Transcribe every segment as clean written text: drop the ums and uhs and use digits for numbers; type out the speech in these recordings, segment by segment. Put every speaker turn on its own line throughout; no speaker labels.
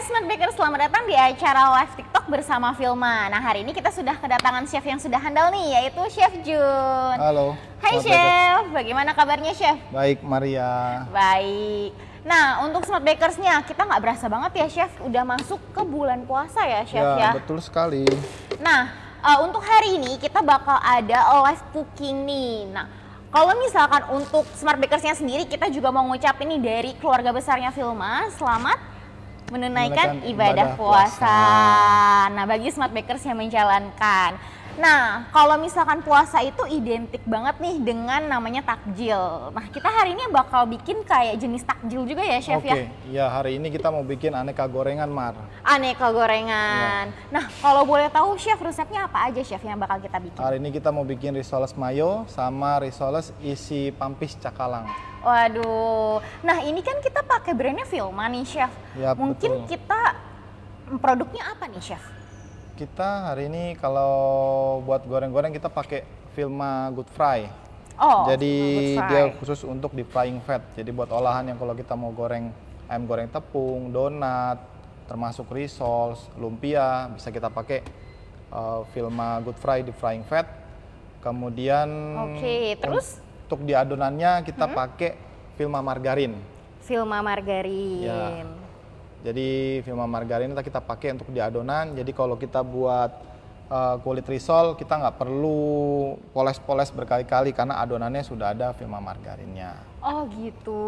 Smart Baker, selamat datang di acara live TikTok bersama Filma. Nah, hari ini kita sudah kedatangan chef yang sudah handal nih, yaitu Chef Jun.
Halo.
Hai Chef, bagaimana kabarnya Chef?
Baik, Maria.
Baik. Nah, untuk Smart Bakersnya, kita nggak berasa banget ya Chef, udah masuk ke bulan puasa ya Chef ya?
Betul sekali.
Nah, untuk hari ini kita bakal ada live cooking nih. Nah, kalau misalkan untuk Smart Bakersnya sendiri, kita juga mau ngucapin nih dari keluarga besarnya Filma, selamat menunaikan ibadah puasa. Nah, bagi Smart Bakers yang menjalankan. Nah, kalau misalkan puasa itu identik banget nih dengan namanya takjil. Nah, kita hari ini bakal bikin kayak jenis takjil juga ya, Chef ya?
Oke, ya hari ini kita mau bikin aneka gorengan, Mar.
Aneka gorengan. Ya. Nah, kalau boleh tahu Chef, resepnya apa aja Chef yang bakal kita bikin?
Hari ini kita mau bikin risoles mayo sama risoles isi pampis cakalang.
Waduh, nah ini kan kita pakai brandnya Filma nih Chef.
Ya,
mungkin
betul.
kita produknya apa nih Chef?
Kita hari ini kalau buat goreng-goreng kita pakai Filma Good Fry.
Oh,
jadi
Good Fry.
dia khusus untuk di frying fat. Jadi buat olahan yang kalau kita mau goreng ayam goreng tepung, donat, termasuk risoles, lumpia, bisa kita pakai Filma Good Fry di frying fat. Kemudian
terus
untuk di adonannya kita pakai Filma margarin.
Filma margarin.
Ya. Jadi Filma margarin kita pakai untuk di adonan. Jadi kalau kita buat kulit risol kita nggak perlu poles-poles berkali-kali karena adonannya sudah ada Filma margarinnya.
Oh gitu.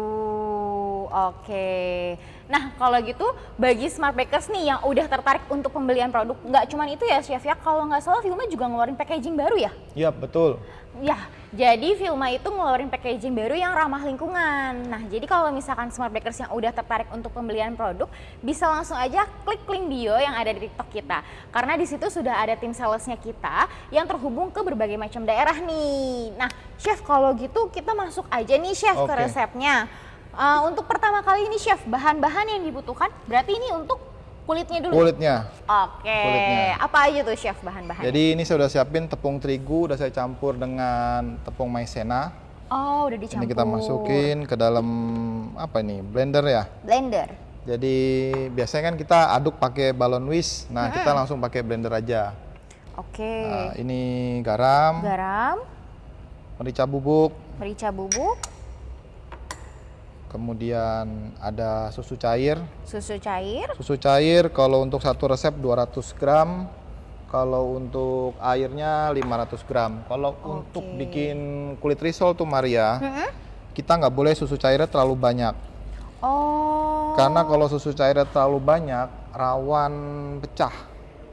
Oke. Nah kalau gitu bagi Smart Bakers nih yang udah tertarik untuk pembelian produk, nggak cuma itu ya Chef ya, kalau nggak salah Filma juga ngeluarin packaging baru ya?
Iya betul.
Ya, jadi Filma itu ngeluarin packaging baru yang ramah lingkungan. Nah, jadi kalau misalkan Smart Bakers yang udah tertarik untuk pembelian produk, bisa langsung aja klik link bio yang ada di TikTok kita. Karena di situ sudah ada tim salesnya kita yang terhubung ke berbagai macam daerah nih. Nah, Chef kalau gitu kita masuk aja nih Chef ke resepnya. Untuk pertama kali ini Chef, bahan-bahan yang dibutuhkan berarti ini untuk kulitnya dulu?
Kulitnya.
Oke, apa aja tuh Chef bahan-bahannya?
Jadi ini saya udah siapin tepung terigu, udah saya campur dengan tepung maizena.
Oh, udah dicampur.
Ini kita masukin ke dalam apa ini, blender ya?
Blender.
Jadi biasanya kan kita aduk pakai balon whisk, nah kita langsung pakai blender aja.
Oke.
Nah, ini garam.
Garam.
Merica bubuk.
Merica bubuk.
Kemudian ada susu cair.
Susu cair.
Susu cair kalau untuk satu resep 200 gram. Kalau untuk airnya 500 gram. Kalau untuk bikin kulit risol tuh Maria, kita nggak boleh susu cairnya terlalu banyak.
Oh.
Karena kalau susu cairnya terlalu banyak, rawan pecah.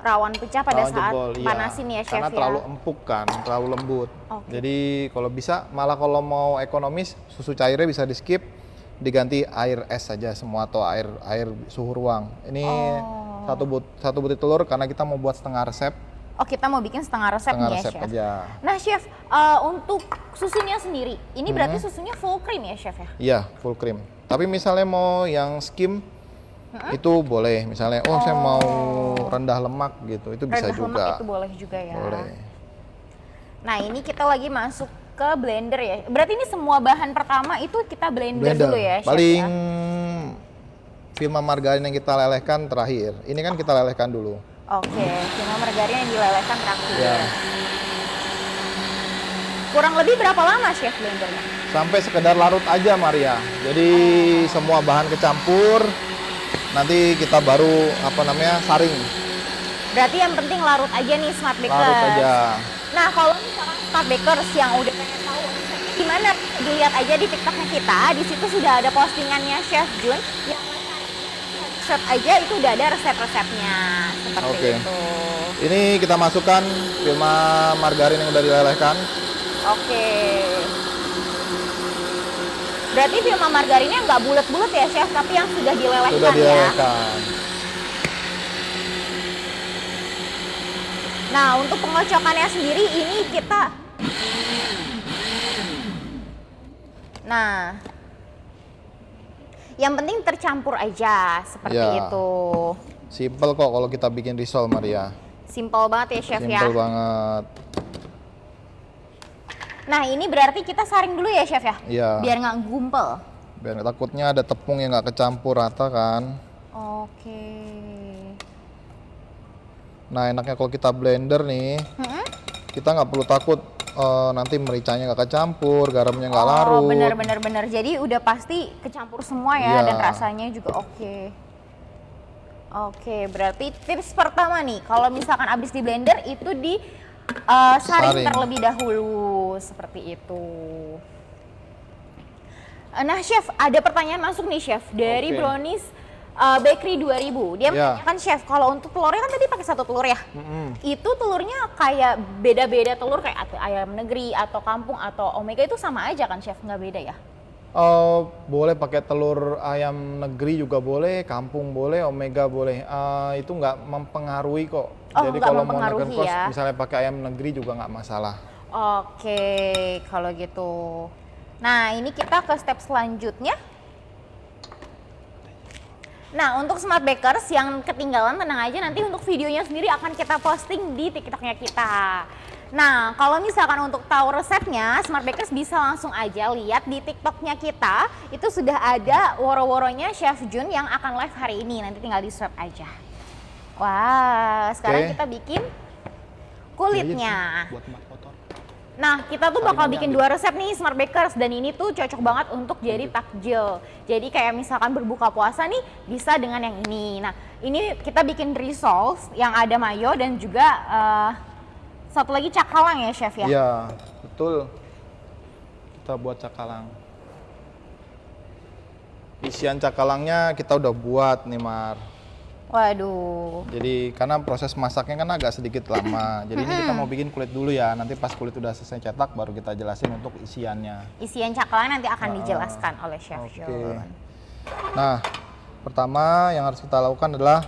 Rawan pecah pada saat
jebol,
panasin ya Chef
karena
ya?
terlalu empuk kan, terlalu lembut. Jadi kalau bisa, malah kalau mau ekonomis, susu cairnya bisa di skip, diganti air es saja semua atau air suhu ruang. Ini satu butir telur karena kita mau buat setengah resep.
Oh, kita mau bikin setengah resep nih ya Chef.
Aja.
Nah Chef, untuk susunya sendiri, ini berarti susunya full cream ya Chef ya?
Iya, full cream. Tapi misalnya mau yang skim, itu boleh. Misalnya, saya mau rendah lemak gitu, itu bisa juga.
Rendah lemak itu boleh juga ya?
Boleh.
Nah ini kita lagi masuk ke blender ya. Berarti ini semua bahan pertama itu kita blender dulu ya Chef?
Paling Filma margarin yang kita lelehkan terakhir. Ini kan kita lelehkan dulu.
Oke, Filma margarin yang dilelehkan terakhir.
Ya.
Kurang lebih berapa lama Chef blendernya?
Sampai sekedar larut aja Maria. Jadi semua bahan kecampur. Nanti kita baru saring.
Berarti yang penting larut aja nih Smart Bakers.
Larut aja.
Nah kalau misalkan Smart Bakers yang udah pengen tahu gimana, dilihat aja di TikToknya kita. Di situ sudah ada postingannya Chef Jun. Yang resep aja itu udah ada resep-resepnya seperti itu.
Ini kita masukkan Filma margarin yang udah dilelehkan.
Oke. Berarti Filma margarinnya nggak bulat-bulat ya Chef, tapi yang sudah dilelehkan ya?
Sudah dilelehkan.
Nah, untuk pengocokannya sendiri ini kita... Nah, yang penting tercampur aja, seperti itu.
Simple kok kalau kita bikin risol Maria.
Simple banget ya Chef ya?
Simple banget.
Nah ini berarti kita saring dulu ya Chef ya?
Iya.
Biar nggak gumpel.
Biar takutnya ada tepung yang nggak kecampur rata kan.
Oke.
Nah, enaknya kalau kita blender nih,
Mm-mm.
kita nggak perlu takut nanti mericanya nggak kecampur, garamnya nggak
Oh,
larut.
bener. Jadi udah pasti kecampur semua ya,
Iya.
dan rasanya juga oke. Oke, berarti tips pertama nih, kalau misalkan abis di blender itu di saring
Saring.
terlebih dahulu, seperti itu. Nah, Chef, ada pertanyaan masuk nih, Chef, dari
Oke.
Brownies Bakery 2000. Dia
Ya.
menanyakan, Chef, kalau untuk telurnya kan tadi pakai 1 telur ya?
Mm-mm.
Itu telurnya kayak beda-beda telur, kayak ayam negeri atau kampung atau omega itu sama aja kan, Chef? Nggak beda ya?
Boleh pakai telur ayam negeri juga boleh, kampung boleh, omega boleh. Itu nggak mempengaruhi kok.
Oh,
Jadi
nggak
kalau mau
mempengaruhi
menekan cost,
ya.
misalnya pakai ayam negeri juga nggak masalah.
Oke, kalau gitu. Nah, ini kita ke step selanjutnya. Nah, untuk Smart Bakers yang ketinggalan, tenang aja, nanti untuk videonya sendiri akan kita posting di TikToknya kita. Nah, kalau misalkan untuk tahu resepnya, Smart Bakers bisa langsung aja lihat di TikToknya kita. Itu sudah ada woro-woronya Chef Jun yang akan live hari ini. Nanti tinggal di subscribe aja. Wah, sekarang
Oke.
kita bikin kulitnya.
Buat tempat kotor.
Nah, kita tuh bakal
Saringannya
bikin
ambil.
2 resep nih Smart Bakers, dan ini tuh cocok banget untuk jadi takjil. Jadi kayak misalkan berbuka puasa nih bisa dengan yang ini. Nah, ini kita bikin rissoles yang ada mayo dan juga satu lagi cakalang ya, Chef ya.
Iya, betul. Kita buat cakalang. Isian cakalangnya kita udah buat nih, Mar.
Waduh.
Jadi karena proses masaknya kan agak sedikit lama. Jadi ini kita mau bikin kulit dulu ya. Nanti pas kulit udah selesai cetak baru kita jelasin untuk isiannya.
Isian cakalang nanti akan dijelaskan oleh Chef
Oke.
Jun.
Nah, pertama yang harus kita lakukan adalah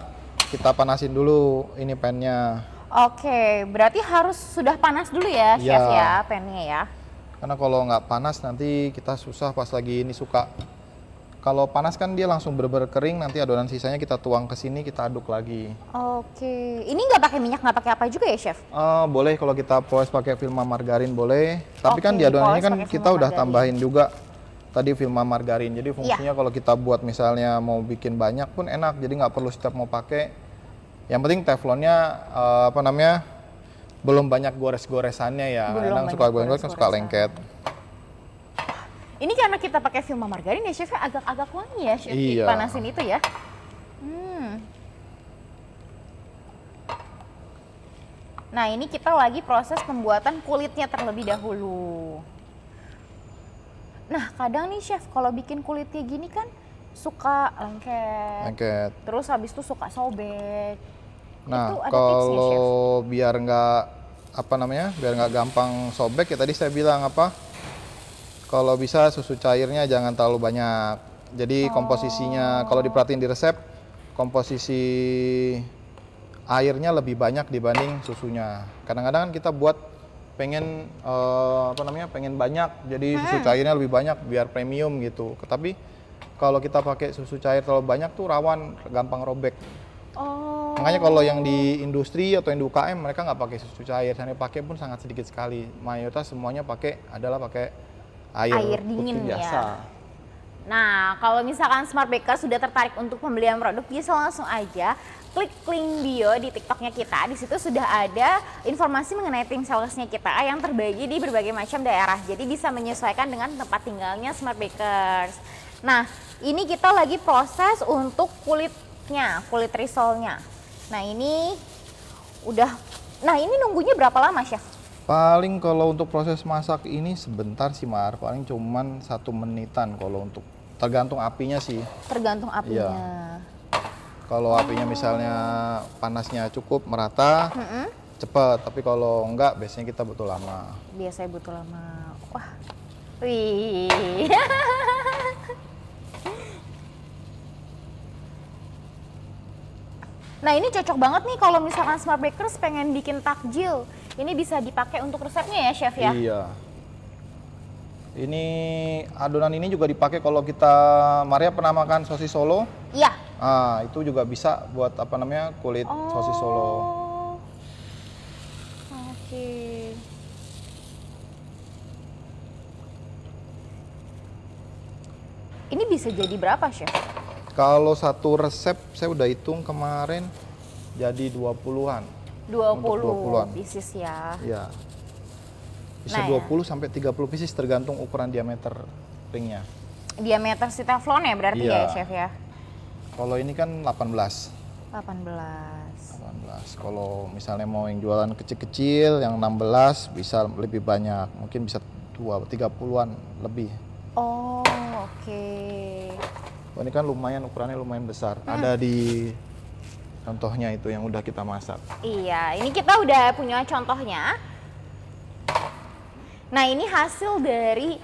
kita panasin dulu ini pannya.
Oke, berarti harus sudah panas dulu ya, Chef
Iya.
ya, pannya ya.
Karena kalau nggak panas nanti kita susah pas lagi ini suka. Kalau panas kan dia langsung bener-bener kering, nanti adonan sisanya kita tuang ke sini, kita aduk lagi.
Oke, ini nggak pakai minyak, nggak pakai apa juga ya, Chef?
Boleh kalau kita poles pakai filma margarin boleh. Tapi kan
Oke,
di adonan ini
dipoles
kan
pakai
kita
filma
udah
margarin.
tambahin juga tadi filma margarin. Jadi
Iya.
fungsinya kalau kita buat misalnya mau bikin banyak pun enak. Jadi nggak perlu setiap mau pakai. Yang penting teflonnya belum banyak gores-goresannya ya.
Belum
Kadang
banyak
suka gores-gores kan suka
gores-goresan.
lengket.
Ini karena kita pakai film margarin ya, Chef, agak-agak wangi ya, Chef,
Iya.
panasin itu ya. Nah, ini kita lagi proses pembuatan kulitnya terlebih dahulu. Nah, kadang nih, Chef, kalau bikin kulit kayak gini kan suka lengket.
Lengket.
Terus habis itu suka sobek.
Nah,
Itu ada tipsnya, Chef?
kalau biar biar nggak gampang sobek ya tadi saya bilang kalau bisa susu cairnya jangan terlalu banyak. Jadi komposisinya kalau diperhatiin di resep, komposisi airnya lebih banyak dibanding susunya. Kadang-kadang kan kita buat pengen pengen banyak, jadi susu cairnya lebih banyak biar premium gitu. Tapi kalau kita pakai susu cair terlalu banyak tuh rawan gampang robek.
Oh.
Makanya kalau yang di industri atau yang di UKM mereka nggak pakai susu cair, yang pakai pun sangat sedikit sekali. Mayoritas semuanya pakai air
dingin
putih biasa.
ya. Nah, kalau misalkan Smart Baker sudah tertarik untuk pembelian produk, bisa langsung aja klik link bio di TikToknya kita. Di situ sudah ada informasi mengenai tim salesnya kita yang terbagi di berbagai macam daerah. Jadi bisa menyesuaikan dengan tempat tinggalnya Smart Bakers. Nah, ini kita lagi proses untuk kulitnya, kulit risolnya. Nah, ini nunggunya berapa lama, Chef?
Paling kalau untuk proses masak ini sebentar sih Mar, paling cuman 1 menitan kalau untuk tergantung apinya sih.
Tergantung apinya.
Kalau apinya misalnya panasnya cukup merata, cepet. Tapi kalau enggak, biasanya kita butuh lama.
Biasanya butuh lama. Wah, wih. Nah, ini cocok banget nih kalau misalkan Smart Bakers pengen bikin takjil. Ini bisa dipakai untuk resepnya ya, Chef ya?
Iya. Ini adonan ini juga dipakai kalau kita, Maria pernah makan sosis Solo?
Iya.
Itu juga bisa buat kulit sosis Solo.
Oke. Ini bisa jadi berapa, Chef?
Kalau satu resep saya udah hitung kemarin jadi 20-an. 20-an.
pieces ya.
Iya. Bisa
Nah,
20 sampai 30 pieces tergantung ukuran diameter ringnya.
Diameter si teflon ya berarti
Iya.
ya chef ya?
Kalau ini kan 18.
18.
18. Kalau misalnya mau yang jualan kecil-kecil yang 16 bisa lebih banyak. Mungkin bisa 30-an lebih.
Oh, oke.
Oh, ini kan lumayan ukurannya lumayan besar. Ada di contohnya itu yang udah kita masak.
Iya, ini kita udah punya contohnya. Nah, ini hasil dari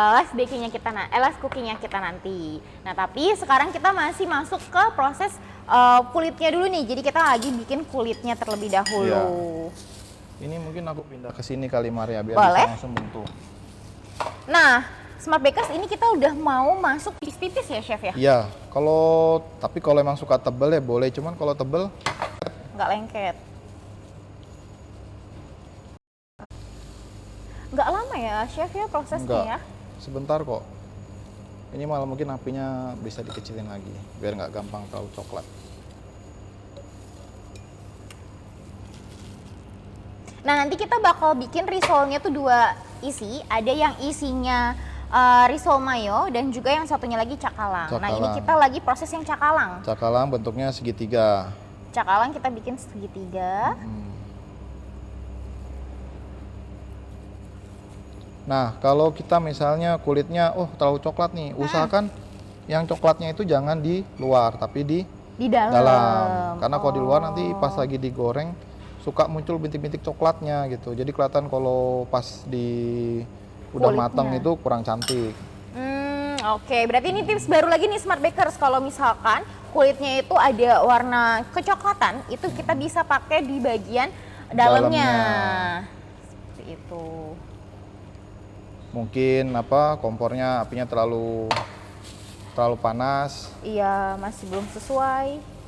live bakingnya kita, live cookingnya kita nanti. Nah, tapi sekarang kita masih masuk ke proses kulitnya dulu nih. Jadi kita lagi bikin kulitnya terlebih dahulu.
Iya. Ini mungkin aku pindah ke sini kali Maria biar
Boleh.
bisa langsung bentuk.
Nah, Smart Bakers ini kita udah mau masuk tipis-tipis ya, chef ya?
Iya, tapi kalau emang suka tebel ya boleh, cuman kalau tebel
Nggak lengket. Nggak lama ya, chef ya prosesnya
enggak.
ya?
Sebentar kok. Ini malah mungkin apinya bisa dikecilin lagi biar nggak gampang terlalu coklat.
Nah, nanti kita bakal bikin risolnya tuh 2 isi. Ada yang isinya risol mayo dan juga yang satunya lagi cakalang. Nah, ini
Cakalang.
kita lagi proses yang cakalang.
Cakalang bentuknya segitiga.
Cakalang kita bikin segitiga.
Nah, kalau kita misalnya kulitnya terlalu coklat nih, usahakan yang coklatnya itu jangan di luar tapi di
Di dalam.
dalam. Karena kalau di luar nanti pas
Oh.
lagi digoreng suka muncul bintik-bintik coklatnya gitu. Jadi kelihatan kalau pas udah
Kulitnya.
matang itu kurang cantik.
Oke. Berarti ini tips baru lagi nih Smart Bakers. Kalau misalkan kulitnya itu ada warna kecoklatan, itu kita bisa pakai di bagian dalamnya. Seperti itu.
Mungkin kompornya apinya terlalu panas.
Iya, masih belum sesuai.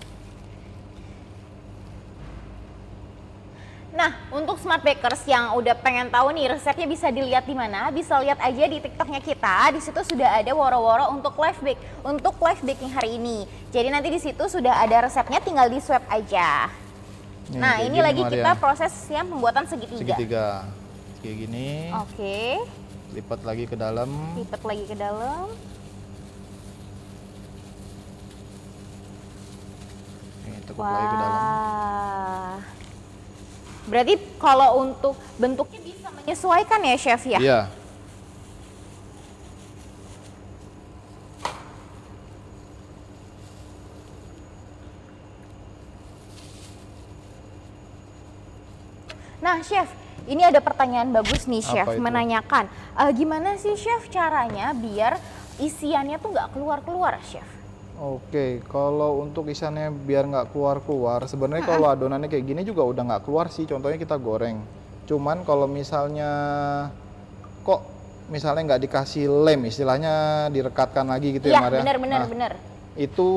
Nah, untuk Smart Bakers yang udah pengen tahu nih resepnya bisa dilihat di mana? Bisa lihat aja di TikToknya kita. Di situ sudah ada woro-woro untuk live baking hari ini. Jadi nanti di situ sudah ada resepnya, tinggal di swap aja.
Nih,
Nah,
kayak
ini
gini,
lagi
Maria.
kita proses yang pembuatan segitiga.
Segitiga. Kayak gini.
Oke,
Lipat lagi ke dalam.
lipat lagi ke dalam.
Nih, tekuk lagi ke dalam.
Wah. Berarti kalau untuk bentuknya bisa menyesuaikan ya, chef ya?
Iya.
Nah, chef, ini ada pertanyaan bagus nih, chef,
Apa itu?
menanyakan gimana sih, chef, caranya biar isiannya tuh nggak keluar-keluar, chef?
Oke, kalau untuk isiannya biar nggak keluar-keluar, sebenarnya kalau adonannya kayak gini juga udah nggak keluar sih. Contohnya kita goreng. Cuman kalau misalnya misalnya nggak dikasih lem, istilahnya direkatkan lagi gitu ya,
Iya,
Maria.
benar-benar,
Nah,
benar.
itu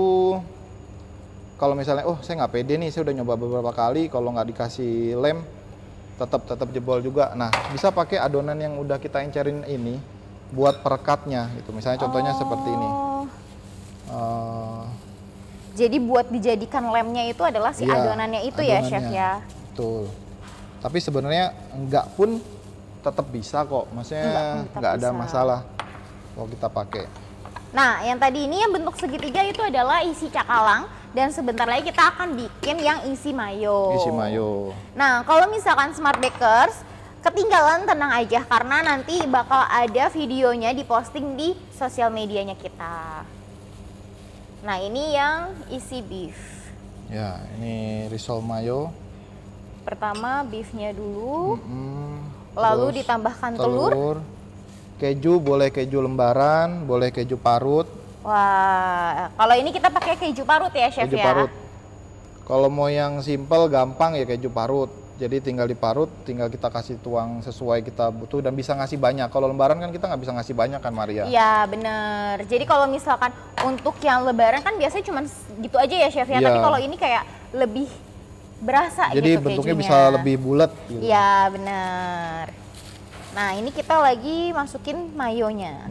kalau misalnya, saya nggak pede nih, saya udah nyoba beberapa kali, kalau nggak dikasih lem, tetap jebol juga. Nah, bisa pakai adonan yang udah kita encerin ini buat perekatnya gitu. Misalnya contohnya seperti ini.
Jadi buat dijadikan lemnya itu adalah si
Iya,
adonannya itu ya, chef
adonannya.
ya?
Betul. Tapi sebenarnya enggak pun tetap bisa kok. Maksudnya
Tetap
nggak ada
bisa.
masalah kalau kita pakai.
Nah, yang tadi ini yang bentuk segitiga itu adalah isi cakalang dan sebentar lagi kita akan bikin yang isi mayo.
Isi mayo.
Nah, kalau misalkan Smart Bakers ketinggalan, tenang aja karena nanti bakal ada videonya diposting di sosial medianya kita. Nah, ini yang isi beef.
Ya, ini risol mayo.
Pertama beefnya dulu, lalu
Terus
ditambahkan telur.
Keju, boleh keju lembaran, boleh keju parut.
Wah, kalau ini kita pakai keju parut ya, chef
Keju
ya?
parut. Kalau mau yang simple gampang ya keju parut. Jadi tinggal diparut, tinggal kita kasih tuang sesuai kita butuh dan bisa ngasih banyak. Kalau lembaran kan kita nggak bisa ngasih banyak kan, Maria?
Iya, bener. Jadi kalau misalkan untuk yang lebaran kan biasanya cuma gitu aja ya, chef ya?
Iya.
Tapi kalau ini kayak lebih berasa
Jadi
gitu
bentuknya
kejunya.
bisa lebih bulat gitu.
Iya, bener. Nah, ini kita lagi masukin mayonya.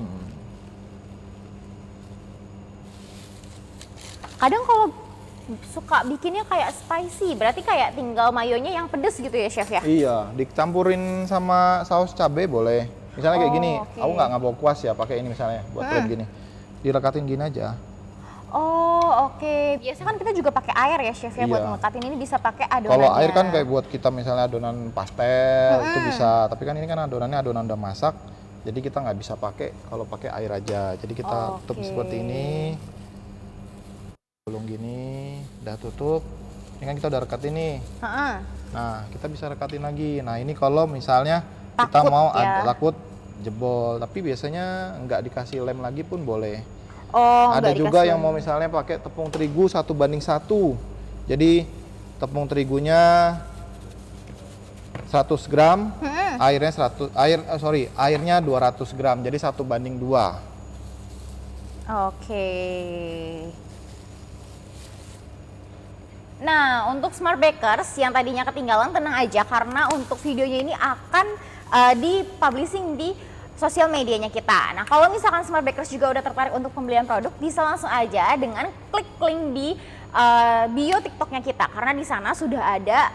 Kadang kalau suka bikinnya kayak spicy, berarti kayak tinggal mayonya yang pedes gitu ya chef ya?
Iya, dicampurin sama saus cabai boleh. Misalnya kayak gini,
oke.
aku nggak bawa kuas ya, pakai ini misalnya buat plate gini. Direkatin gini aja.
Oh oke, biasa kan kita juga pakai air ya chef ya buat
Iya.
ngelekatin, ini bisa pakai adonannya.
Kalau air kan kayak buat kita misalnya adonan pastel itu bisa, tapi kan ini kan adonannya adonan udah masak, jadi kita nggak bisa pakai kalau pakai air aja. Jadi kita tutup
Oke.
seperti ini, gulung gini, udah tutup. Ini kan kita udah rekatin nih.
Heeh.
Nah kita bisa rekatin lagi. Nah ini kalau misalnya kita
Takut
mau
ya.
takut jebol, tapi biasanya nggak dikasih lem lagi pun boleh.
Oh,
Ada
nggak
juga
dikasih
yang mau
lem.
misalnya pakai tepung terigu 1:1. Jadi tepung terigunya 100 gram, airnya airnya 200 gram. Jadi 1:2.
Oke. Nah, untuk Smart Bakers yang tadinya ketinggalan, tenang aja karena untuk videonya ini akan di-publishing di sosial medianya kita. Nah, kalau misalkan Smart Bakers juga udah tertarik untuk pembelian produk, bisa langsung aja dengan klik link di bio TikToknya kita, karena di sana sudah ada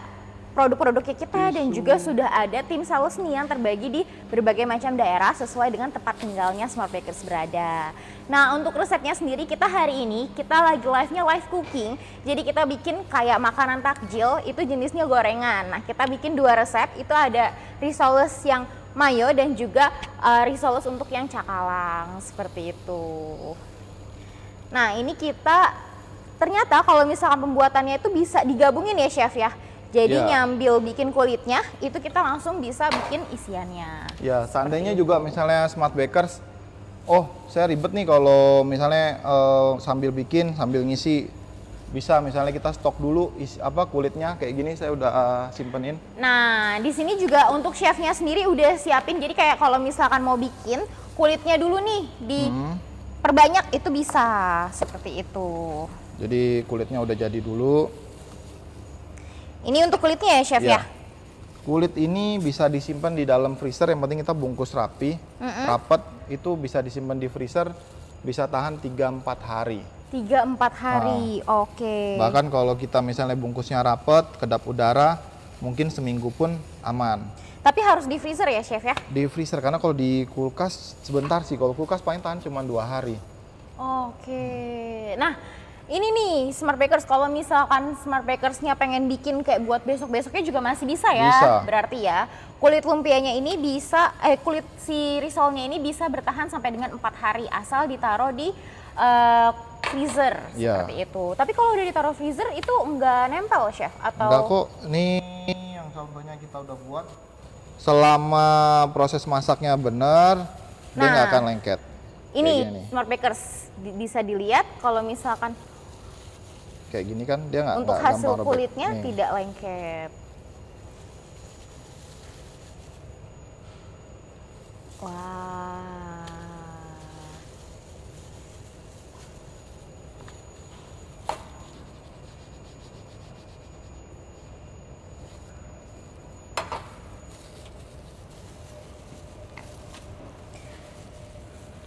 produk-produknya kita dan juga sudah ada tim sales nih yang terbagi di berbagai macam daerah sesuai dengan tempat tinggalnya Smart Bakers berada. Nah, untuk resepnya sendiri kita hari ini kita lagi live-nya live cooking. Jadi kita bikin kayak makanan takjil, itu jenisnya gorengan. Nah, kita bikin 2 resep, itu ada risoles yang mayo dan juga risoles untuk yang cakalang, seperti itu. Nah, ini kita ternyata kalau misalkan pembuatannya itu bisa digabungin ya chef ya. Jadi
Ya.
nyambil bikin kulitnya, itu kita langsung bisa bikin isiannya.
Ya, seandainya juga misalnya Smart Bakers, oh saya ribet nih kalau misalnya sambil bikin, sambil ngisi, bisa misalnya kita stok dulu kulitnya kayak gini saya udah simpenin.
Nah, di sini juga untuk chefnya sendiri udah siapin. Jadi kayak kalau misalkan mau bikin kulitnya dulu nih diperbanyak itu bisa seperti itu.
Jadi kulitnya udah jadi dulu.
Ini untuk kulitnya ya chef ya?
Kulit ini bisa disimpan di dalam freezer, yang penting kita bungkus rapi, rapat, itu bisa disimpan di freezer, bisa tahan 3-4 hari.
3-4 hari, oke.
Bahkan kalau kita misalnya bungkusnya rapat, kedap udara, mungkin seminggu pun aman.
Tapi harus di freezer ya chef ya?
Di freezer, karena kalau di kulkas sebentar sih, kalau kulkas paling tahan cuma 2 hari.
Oke. Nah, ini nih Smart Bakers, kalau misalkan Smart Bakersnya pengen bikin kayak buat besok-besoknya juga masih bisa ya?
Bisa.
Berarti ya, kulit lumpianya ini bisa, kulit si risolnya ini bisa bertahan sampai dengan 4 hari asal ditaruh di freezer
Ya.
seperti itu. Tapi kalau udah ditaruh freezer itu enggak nempel chef? Atau
Enggak kok, nih yang contohnya kita udah buat. Selama proses masaknya benar, dia nggak
Nah,
akan lengket.
ini
Kayak gini.
Smart Bakers bisa dilihat kalau misalkan
Kayak gini kan dia nggak
untuk
gampang
hasil
robek.
kulitnya
Nih.
tidak lengket. Wah.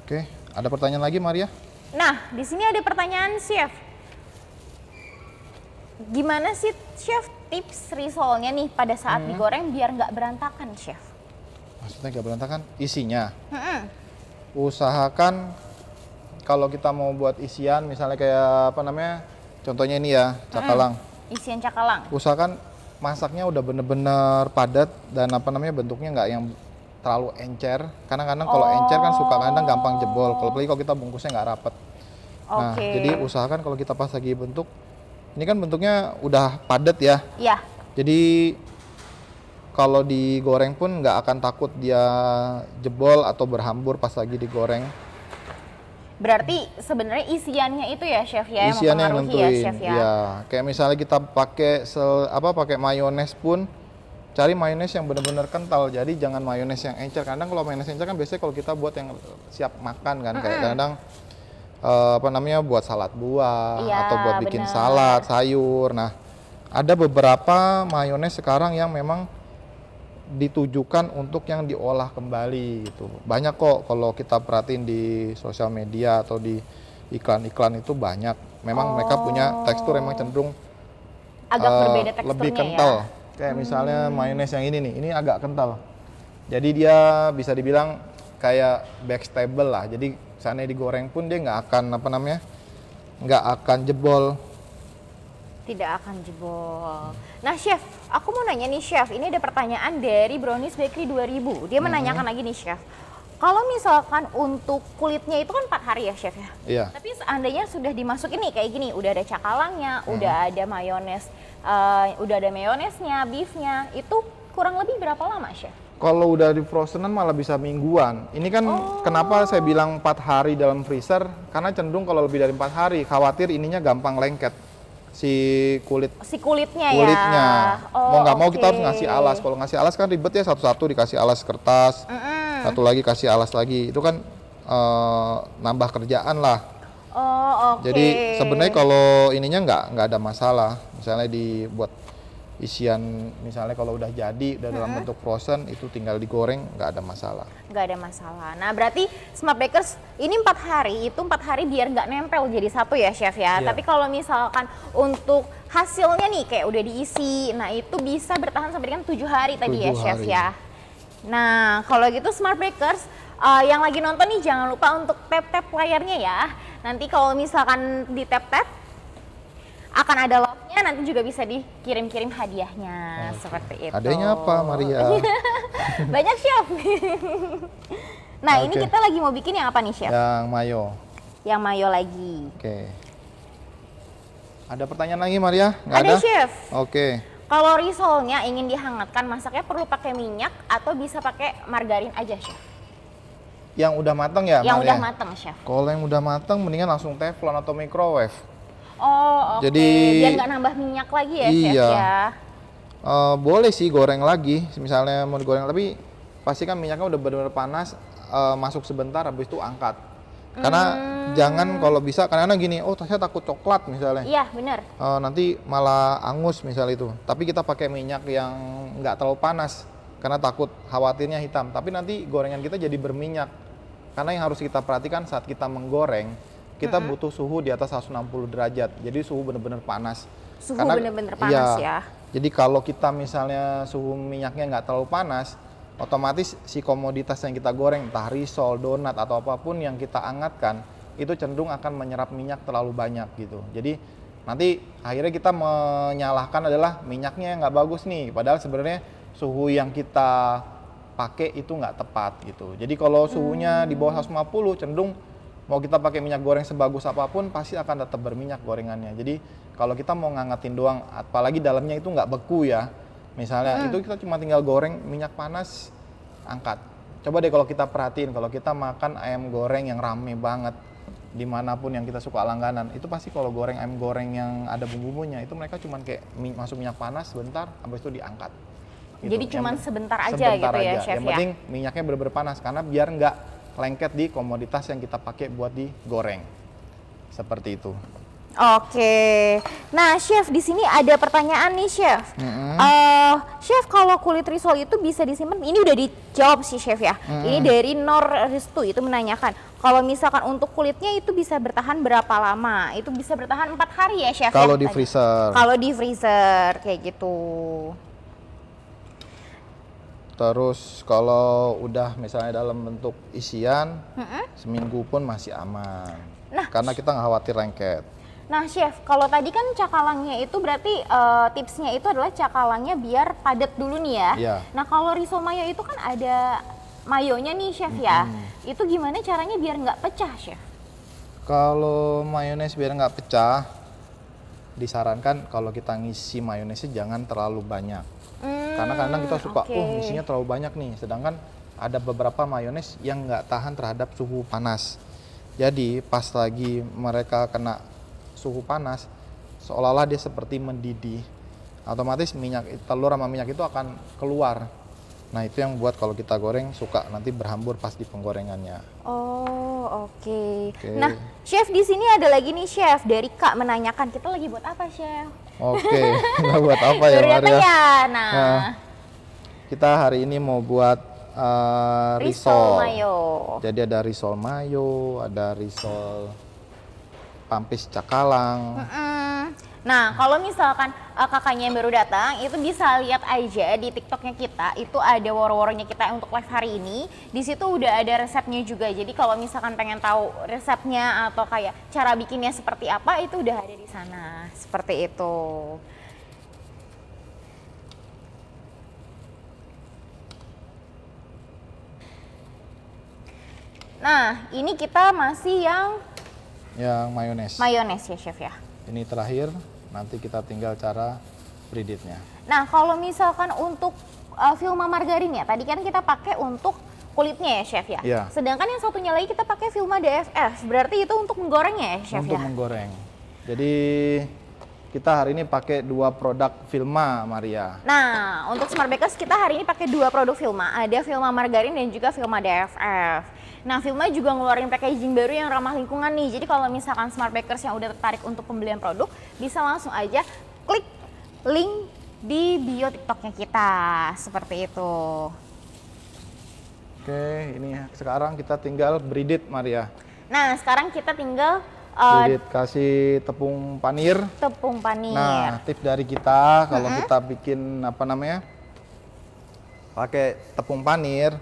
Oke, ada pertanyaan lagi Maria?
Nah, di sini ada pertanyaan chef. Gimana sih chef tips risolnya nih pada saat digoreng biar nggak berantakan chef?
Maksudnya nggak berantakan? Isinya.
Mm-mm.
Usahakan kalau kita mau buat isian, misalnya kayak apa namanya, contohnya ini ya, cakalang.
Isian cakalang.
Usahakan masaknya udah bener-bener padat dan apa namanya bentuknya nggak yang terlalu encer. Kadang-kadang kalau encer kan suka kadang gampang jebol. Kalau apalagi kalau kita bungkusnya nggak rapet. Nah,
Oke.
jadi usahakan kalau kita pas lagi bentuk, ini kan bentuknya udah padat ya.
Ya,
Jadi kalau digoreng pun nggak akan takut dia jebol atau berhambur pas lagi digoreng.
berarti sebenarnya isiannya itu ya chef ya yang
Isiannya yang
mempengaruhi ya
nentuin.
chef ya.
Ya, kayak misalnya kita pakai pakai mayones pun cari mayones yang benar-benar kental. Jadi jangan mayones yang encer. Kadang kalau mayones encer kan biasanya kalau kita buat yang siap makan kan, kayak kadang buat salad buah
Iya,
atau buat bikin
benar.
salad, sayur. Nah, ada beberapa mayones sekarang yang memang ditujukan untuk yang diolah kembali gitu. Banyak kok kalau kita perhatiin di sosial media atau di iklan-iklan itu banyak. Memang mereka punya tekstur emang cenderung
Agak berbeda teksturnya
lebih kental.
ya.
Kayak misalnya mayones yang ini nih, ini agak kental. Jadi dia bisa dibilang kayak backstable lah. Jadi misalnya digoreng pun dia nggak akan nggak akan jebol.
Tidak akan jebol. Nah chef, aku mau nanya nih chef, ini ada pertanyaan dari Brownies Bakery 2000. Dia menanyakan lagi nih chef, kalau misalkan untuk kulitnya itu kan 4 hari ya chef ya?
Iya.
Tapi seandainya sudah dimasukin nih kayak gini, udah ada cakalangnya, udah ada mayones, udah ada mayonesnya, beefnya, itu kurang lebih berapa lama chef?
Kalau udah di frozenan malah bisa mingguan. Ini kan kenapa saya bilang 4 hari dalam freezer, karena cenderung kalau lebih dari 4 hari, khawatir ininya gampang lengket. Si kulitnya
ya.
Mau nggak mau kita harus ngasih alas. Kalau ngasih alas kan ribet ya, satu-satu dikasih alas kertas, satu lagi kasih alas lagi. Itu kan nambah kerjaan lah. Jadi sebenarnya kalau ininya nggak ada masalah. Misalnya dibuat isian, misalnya kalau udah jadi, udah dalam bentuk frozen, itu tinggal digoreng, nggak ada masalah.
Nggak ada masalah. Nah berarti Smart Bakers ini 4 hari, itu 4 hari biar nggak nempel jadi satu ya chef ya.
Iya.
Tapi kalau misalkan untuk hasilnya nih kayak udah diisi, nah itu bisa bertahan sampai dengan 7 hari tadi ya
7
chef
hari.
ya. Nah kalau gitu Smart Bakers yang lagi nonton nih jangan lupa untuk tap-tap layarnya ya. Nanti kalau misalkan di tap-tap akan ada love-nya, nanti juga bisa dikirim-kirim hadiahnya seperti itu.
Hadiahnya apa, Maria?
Banyak chef. Nah ini
Oke.
kita lagi mau bikin yang apa nih chef?
Yang mayo.
Yang mayo lagi.
Oke. Ada pertanyaan lagi, Maria? Nggak
Ada chef.
Oke.
Kalau risolnya ingin dihangatkan, masaknya perlu pakai minyak atau bisa pakai margarin aja chef?
Yang udah matang ya,
Yang
Maria?
udah matang chef.
Kalau yang udah matang, mendingan langsung teflon atau microwave.
Oh oke.
Jadi-
Biar nggak nambah minyak lagi ya chef
Iya.
ya.
Boleh sih goreng lagi, misalnya mau digoreng, tapi pastikan minyaknya udah benar-benar panas, masuk sebentar, habis itu angkat. Karena jangan kalau bisa, kadang-kadang gini, oh saya takut coklat misalnya,
Iya benar.
nanti malah angus misalnya itu. Tapi kita pakai minyak yang nggak terlalu panas, karena takut khawatirnya hitam. Tapi nanti gorengan kita jadi berminyak. Karena yang harus kita perhatikan saat kita menggoreng, kita butuh suhu di atas 160 derajat. Jadi suhu benar-benar panas.
Suhu benar-benar panas ya.
Jadi kalau kita misalnya suhu minyaknya nggak terlalu panas, otomatis si komoditas yang kita goreng, entah risol, donat atau apapun yang kita angatkan, itu cenderung akan menyerap minyak terlalu banyak gitu. Jadi nanti akhirnya kita menyalahkan adalah minyaknya yang nggak bagus nih, padahal sebenarnya suhu yang kita pakai itu nggak tepat gitu. Jadi kalau suhunya di bawah 150, cenderung mau kita pakai minyak goreng sebagus apapun pasti akan tetap berminyak gorengannya. Jadi kalau kita mau ngangetin doang, apalagi dalamnya itu nggak beku ya, misalnya itu kita cuma tinggal goreng minyak panas, angkat. Coba deh kalau kita perhatiin, kalau kita makan ayam goreng yang rame banget dimanapun yang kita suka langganan, itu pasti kalau goreng ayam goreng yang ada bumbu-bumbunya itu mereka cuma kayak masuk minyak panas sebentar, habis itu diangkat. Gitu.
Jadi cuma sebentar aja
Sebentar
gitu ya
aja.
chef
Yang
ya.
penting minyaknya benar-benar panas karena biar nggak lengket di komoditas yang kita pakai buat digoreng. Seperti itu.
Oke. Nah, chef di sini ada pertanyaan nih, chef. Chef, kalau kulit risol itu bisa disimpan? Ini udah dijawab sih, chef ya. Ini dari Nor Restu itu menanyakan, kalau misalkan untuk kulitnya itu bisa bertahan berapa lama? Itu bisa bertahan 4 hari ya, chef?
Kalau
ya?
di freezer.
Kalau di freezer kayak gitu.
Terus kalau udah misalnya dalam bentuk isian, seminggu pun masih aman.
Nah,
karena kita nggak khawatir lengket.
Nah, chef, kalau tadi kan cakalangnya itu berarti tipsnya itu adalah cakalangnya biar padat dulu nih ya.
Iya.
Nah, kalau risol mayo itu kan ada mayonya nih, chef ya. Itu gimana caranya biar nggak pecah, chef?
Kalau mayones biar nggak pecah, disarankan kalau kita ngisi mayonesnya jangan terlalu banyak. Karena kadang kita suka,
oke.
isinya terlalu banyak nih. Sedangkan ada beberapa mayones yang nggak tahan terhadap suhu panas. Jadi pas lagi mereka kena suhu panas, seolah-olah dia seperti mendidih. Otomatis minyak telur sama minyak itu akan keluar. Nah itu yang buat kalau kita goreng suka nanti berhambur pas di penggorengannya.
Oh, oke.
Oke.
Nah, chef di sini ada lagi nih, chef dari Kak menanyakan kita lagi buat apa, chef?
Oke, kita buat apa ya
Baru datang
Maria?
ya. Nah,
Kita hari ini mau buat
risol
risol.
mayo.
Jadi ada risol mayo, ada risol pampis cakalang.
Nah, kalau misalkan kakaknya yang baru datang, itu bisa lihat aja di TikToknya kita, itu ada woro-woronya kita untuk live hari ini. Di situ udah ada resepnya juga. Jadi kalau misalkan pengen tahu resepnya atau kayak cara bikinnya seperti apa, itu udah ada di sana. Seperti itu. Nah, ini kita masih
Yang mayones.
mayones ya, Chef ya.
Ini terakhir, nanti kita tinggal cara breadednya.
Nah, kalau misalkan untuk Vilma margarin ya, tadi kan kita pakai untuk kulitnya ya, Chef ya.
Iya.
Sedangkan yang satunya lagi kita pakai Vilma DFF. Berarti itu untuk menggorengnya ya, Chef
Untuk
ya.
menggoreng. Jadi kita hari ini pakai 2 produk Vilma, Maria.
Nah, untuk Smart Bakers kita hari ini pakai 2 produk Vilma. Ada Vilma margarin dan juga Vilma DFF. Nah, Vilma juga ngeluarin packaging baru yang ramah lingkungan nih. Jadi kalau misalkan Smart Bakers yang udah tertarik untuk pembelian produk, bisa langsung aja klik link di bio TikToknya kita. Seperti itu.
Oke, ini sekarang kita tinggal breaded, Maria.
Nah, sekarang kita tinggal
Breaded kasih tepung panir.
tepung panir.
Nah, tips dari kita kalau kita bikin apa namanya? Pakai tepung panir.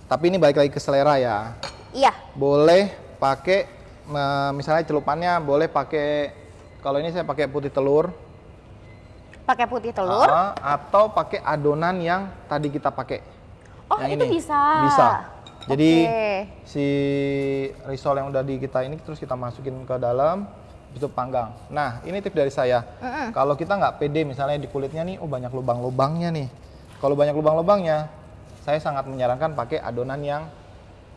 Tapi ini balik lagi ke selera ya.
Iya,
Boleh pakai misalnya celupannya boleh pakai, kalau ini saya pakai putih telur.
pakai putih telur.
Atau pakai adonan yang tadi kita pakai.
Oh,
Yang
itu
ini.
bisa.
Bisa. Jadi
Oke.
si risol yang udah di kita ini terus kita masukin ke dalam, habis itu panggang. Nah, ini tips dari saya. Kalau kita nggak pede misalnya di kulitnya nih, oh banyak lubang-lubangnya nih. Kalau banyak lubang-lubangnya, saya sangat menyarankan pakai adonan yang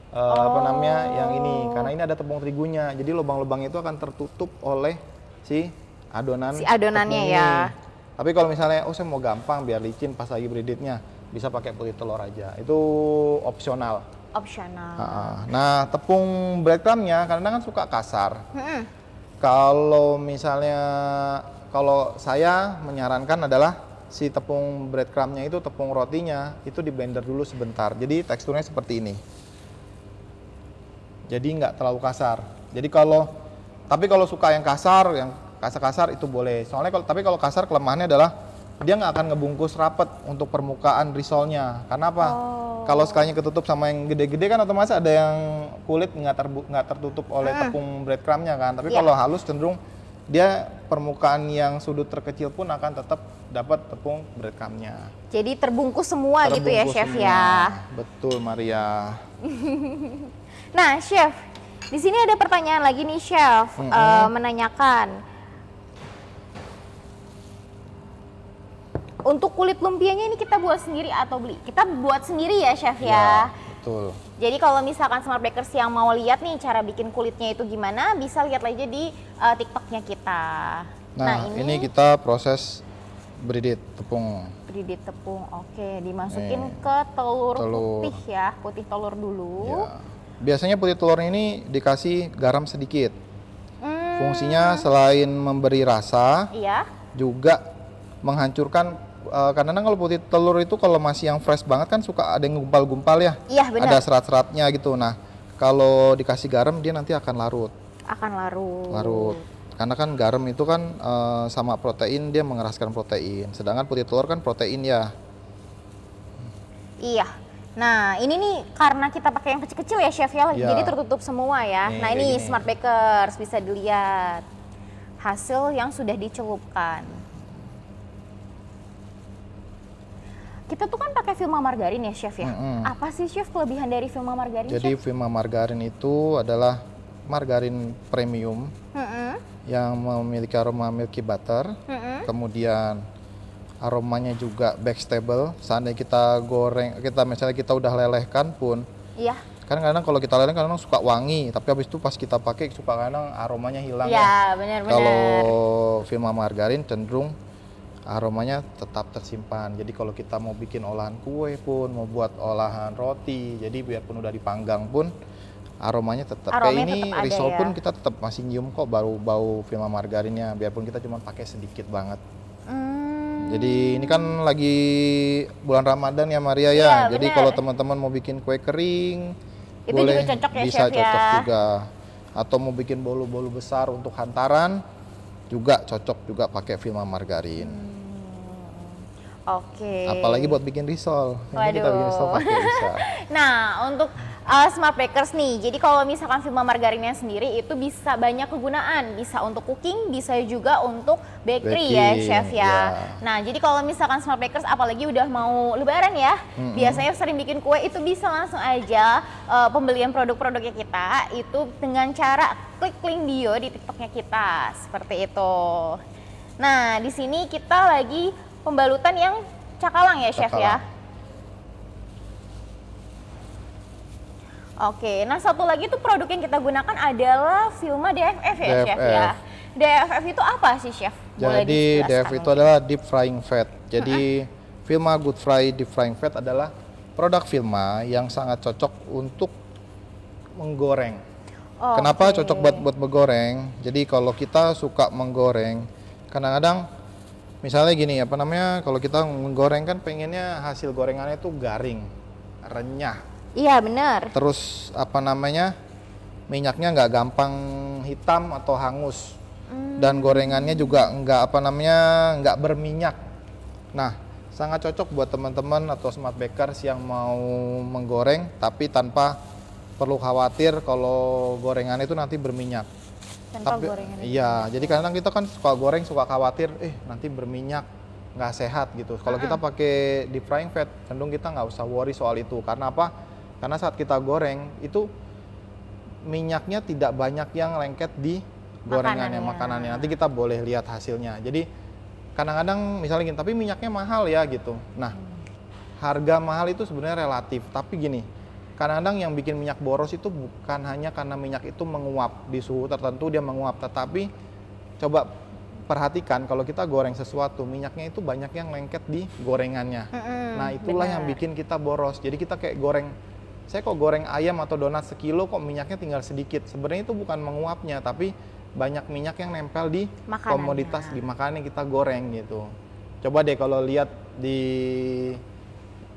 apa namanya, yang ini, karena ini ada tepung terigunya. Jadi lubang-lubang itu akan tertutup oleh si
adonannya
tepung
ya.
ini. Tapi kalau misalnya, oh saya mau gampang biar licin pas lagi breadednya, bisa pakai putih telur aja. Itu opsional.
Opsional.
Nah, tepung breadcrumbnya kadang kan suka kasar. Kalau misalnya, kalau saya menyarankan adalah si tepung breadcrumbnya itu, tepung rotinya itu di blender dulu sebentar. Jadi teksturnya seperti ini. Jadi nggak terlalu kasar. Jadi tapi kalau suka yang kasar, yang kasar-kasar itu boleh. Soalnya tapi kalau kasar kelemahannya adalah dia nggak akan ngebungkus rapet untuk permukaan risolnya. Karena apa? Kalau sekalinya ketutup sama yang gede-gede kan otomatis ada yang kulit nggak tertutup oleh tepung breadcrumbnya kan. Tapi kalau halus cenderung dia permukaan yang sudut terkecil pun akan tetap dapat tepung breadcrumbnya.
Jadi terbungkus semua gitu ya,
Terbungkus
Chef
semua.
ya.
Betul, Maria.
Nah, Chef, di sini ada pertanyaan lagi nih, Chef, menanyakan untuk kulit lumpianya ini kita buat sendiri atau beli? Kita buat sendiri ya, Chef ya.
Betul.
Jadi kalau misalkan Smart Bakers yang mau lihat nih cara bikin kulitnya itu gimana, bisa lihat aja di TikToknya kita.
Nah, ini kita proses breaded tepung.
Breaded tepung, oke, dimasukin ke telur putih ya, putih telur dulu.
Ya. Biasanya putih telurnya ini dikasih garam sedikit. Fungsinya selain memberi rasa,
Iya.
juga menghancurkan. Kadang-kadang kalau putih telur itu kalau masih yang fresh banget kan suka ada yang gumpal-gumpal ya.
Iya, benar.
Ada serat-seratnya gitu. Nah, kalau dikasih garam dia nanti akan larut.
Akan larut.
Larut. Karena kan garam itu kan sama protein, dia mengeraskan protein. Sedangkan putih telur kan protein ya.
Iya. Nah, ini nih karena kita pakai yang kecil-kecil ya, Chef ya,
Iya.
jadi tertutup semua ya.
Nih,
Nah,
kayak
ini
gini.
Smart Bakers bisa dilihat hasil yang sudah dicelupkan. Kita tuh kan pakai Vilma margarin ya, Chef ya. Apa sih, Chef, kelebihan dari Vilma margarin,
Jadi
Chef?
Vilma margarin itu adalah margarin premium yang memiliki aroma milky butter. Kemudian aromanya juga vegetable. Seandainya kita goreng, misalnya kita udah lelehkan pun,
Iya.
kan kadang kalau kita lelehkan kadang suka wangi, tapi habis itu pas kita pakai suka kadang aromanya hilang ya.
Iya, benar-benar.
Kalau Vilma margarin cenderung aromanya tetap tersimpan. Jadi kalau kita mau bikin olahan kue pun, mau buat olahan roti, jadi biarpun udah dipanggang pun aromanya tetap. Kayak
Aromanya
ini
tetap ada
risol
ya.
pun kita tetap masih nyium kok bau Vilma margarinnya, biarpun kita cuma pakai sedikit banget. Jadi ini kan lagi bulan Ramadan ya, Maria ya.
Iya,
Jadi
benar.
kalau teman-teman mau bikin kue kering,
Itu
boleh,
juga cocok ya,
bisa
Chef, ya.
cocok juga. atau mau bikin bolu-bolu besar untuk hantaran juga cocok juga pakai Vilma margarin.
Oke.
Apalagi buat bikin risol. Ini kita bikin risol
Waduh.
pakai bisa.
Nah, untuk smart bakers nih, jadi kalau misalkan Vilma margarinnya sendiri itu bisa banyak kegunaan, bisa untuk cooking, bisa juga untuk bakery ya,
Baking,
chef ya.
ya.
Nah, jadi kalau misalkan smart bakers, apalagi udah mau lebaran ya, biasanya sering bikin kue, itu bisa langsung aja pembelian produk-produknya kita itu dengan cara klik link bio di TikToknya kita, seperti itu. Nah, di sini kita lagi pembalutan yang cakalang ya, chef ya.
Cakalang.
Oke, nah satu lagi tuh produk yang kita gunakan adalah Vilma DFF ya, chef ya. DFF itu apa sih, chef? Boleh
Jadi
dijelaskan
DFF itu
mungkin?
adalah deep frying fat. Jadi Vilma Good Fry Deep Frying Fat adalah produk Vilma yang sangat cocok untuk menggoreng. Kenapa
Oke.
cocok buat menggoreng? Jadi kalau kita suka menggoreng, kadang-kadang misalnya gini apa namanya, kalau kita menggoreng kan pengennya hasil gorengannya itu garing, renyah.
Iya benar.
Terus apa namanya, minyaknya nggak gampang hitam atau hangus. Dan gorengannya juga nggak apa namanya, nggak berminyak. Nah, sangat cocok buat teman-teman atau smart bakers yang mau menggoreng tapi tanpa perlu khawatir kalau gorengannya itu nanti berminyak.
Tanpa gorengan itu.
Iya, jadi kadang kita kan suka goreng suka khawatir, nanti berminyak, nggak sehat gitu. Kalau kita pakai deep frying fat, cenderung kita nggak usah worry soal itu. Karena apa? Karena saat kita goreng itu minyaknya tidak banyak yang lengket di gorengannya, makanannya. Nanti kita boleh lihat hasilnya. Jadi kadang-kadang misalnya gini, tapi minyaknya mahal ya gitu. Nah, harga mahal itu sebenarnya relatif. Tapi gini, kadang-kadang yang bikin minyak boros itu bukan hanya karena minyak itu menguap di suhu tertentu dia menguap, tetapi coba perhatikan kalau kita goreng sesuatu minyaknya itu banyak yang lengket di gorengannya. Nah, itulah yang bikin kita boros. Jadi kita kayak goreng, saya kok goreng ayam atau donat sekilo kok minyaknya tinggal sedikit. Sebenarnya itu bukan menguapnya, tapi banyak minyak yang nempel di
Makanannya.
komoditas di makanan yang kita goreng gitu. Coba deh kalau lihat di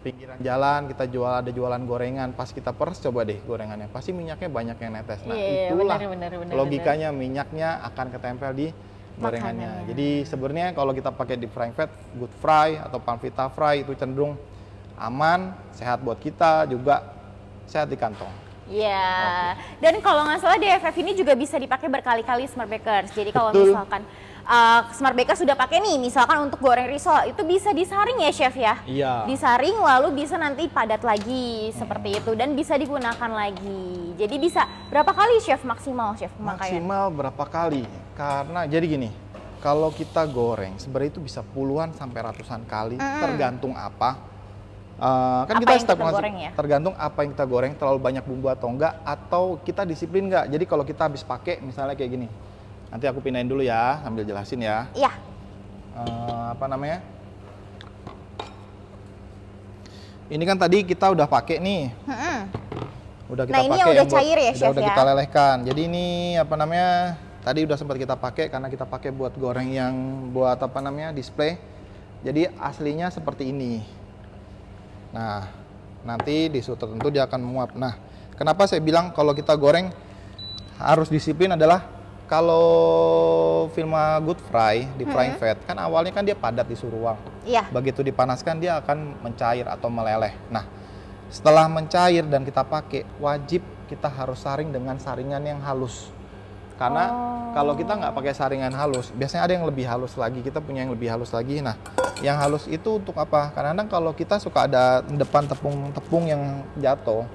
pinggiran jalan kita ada jualan gorengan, pas kita peres coba deh gorengannya, pasti minyaknya banyak yang netes. Nah,
Iya,
itulah
benar,
logikanya minyaknya akan ketempel di gorengannya.
Makanannya.
Jadi sebenarnya kalau kita pakai deep frying fat, good fry atau panvita fry itu cenderung aman, sehat buat kita, juga sehat di kantong.
Iya. Dan kalau nggak salah DFF ini juga bisa dipakai berkali-kali smart bakers. Jadi kalau
Betul.
misalkan smart bakers sudah pakai nih, misalkan untuk goreng risol itu bisa disaring ya, chef ya?
Iya.
Disaring lalu bisa nanti padat lagi seperti itu dan bisa digunakan lagi. Jadi bisa berapa kali chef maksimal, chef pemakaian?
Maksimal berapa kali? Karena jadi gini, kalau kita goreng sebenarnya itu bisa puluhan sampai ratusan kali, tergantung apa. Kan
Apa
kita
yang
setiap
kita
ngasih-
goreng ya?
tergantung apa yang kita goreng, terlalu banyak bumbu atau enggak, atau kita disiplin enggak. Jadi kalau kita habis pakai misalnya kayak gini, nanti aku pindahin dulu ya sambil jelasin ya.
Iya.
Apa namanya? Ini kan tadi kita udah pakai nih. Udah kita
Nah, ini
pakai
yang udah
buat-
cair ya, chef
udah
ya?
kita lelehkan. Jadi ini apa namanya? Tadi udah sempat kita pakai karena kita pakai buat goreng yang buat apa namanya? Display. Jadi aslinya seperti ini. Nah, nanti di suhu tertentu dia akan menguap. Nah, kenapa saya bilang kalau kita goreng harus disiplin adalah kalau Vilma Good Fry di frying fat kan awalnya kan dia padat di suhu ruang.
Iya.
Begitu dipanaskan dia akan mencair atau meleleh. Nah, setelah mencair dan kita pakai, wajib kita harus saring dengan saringan yang halus. Karena kalau kita nggak pakai saringan halus, biasanya ada yang lebih halus lagi. Kita punya yang lebih halus lagi. Nah, yang halus itu untuk apa? Kadang-kadang kalau kita suka ada depan tepung-tepung yang jatuh,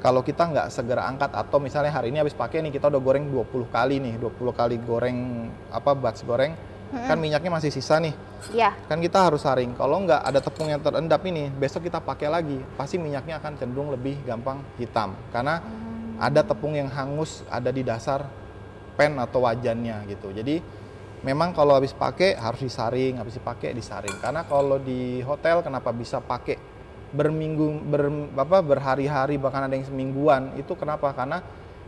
kalau kita nggak segera angkat atau misalnya hari ini habis pakai nih kita udah goreng 20 kali nih, 20 kali goreng batch goreng, kan minyaknya masih sisa nih.
Iya.
Kan kita harus saring. Kalau nggak ada tepung yang terendap ini, besok kita pakai lagi, pasti minyaknya akan cenderung lebih gampang hitam. Karena ada tepung yang hangus ada di dasar pan atau wajannya gitu. Jadi memang kalau habis pakai harus disaring, habis dipakai disaring. Karena kalau di hotel kenapa bisa pakai berhari-hari bahkan ada yang semingguan, itu kenapa? Karena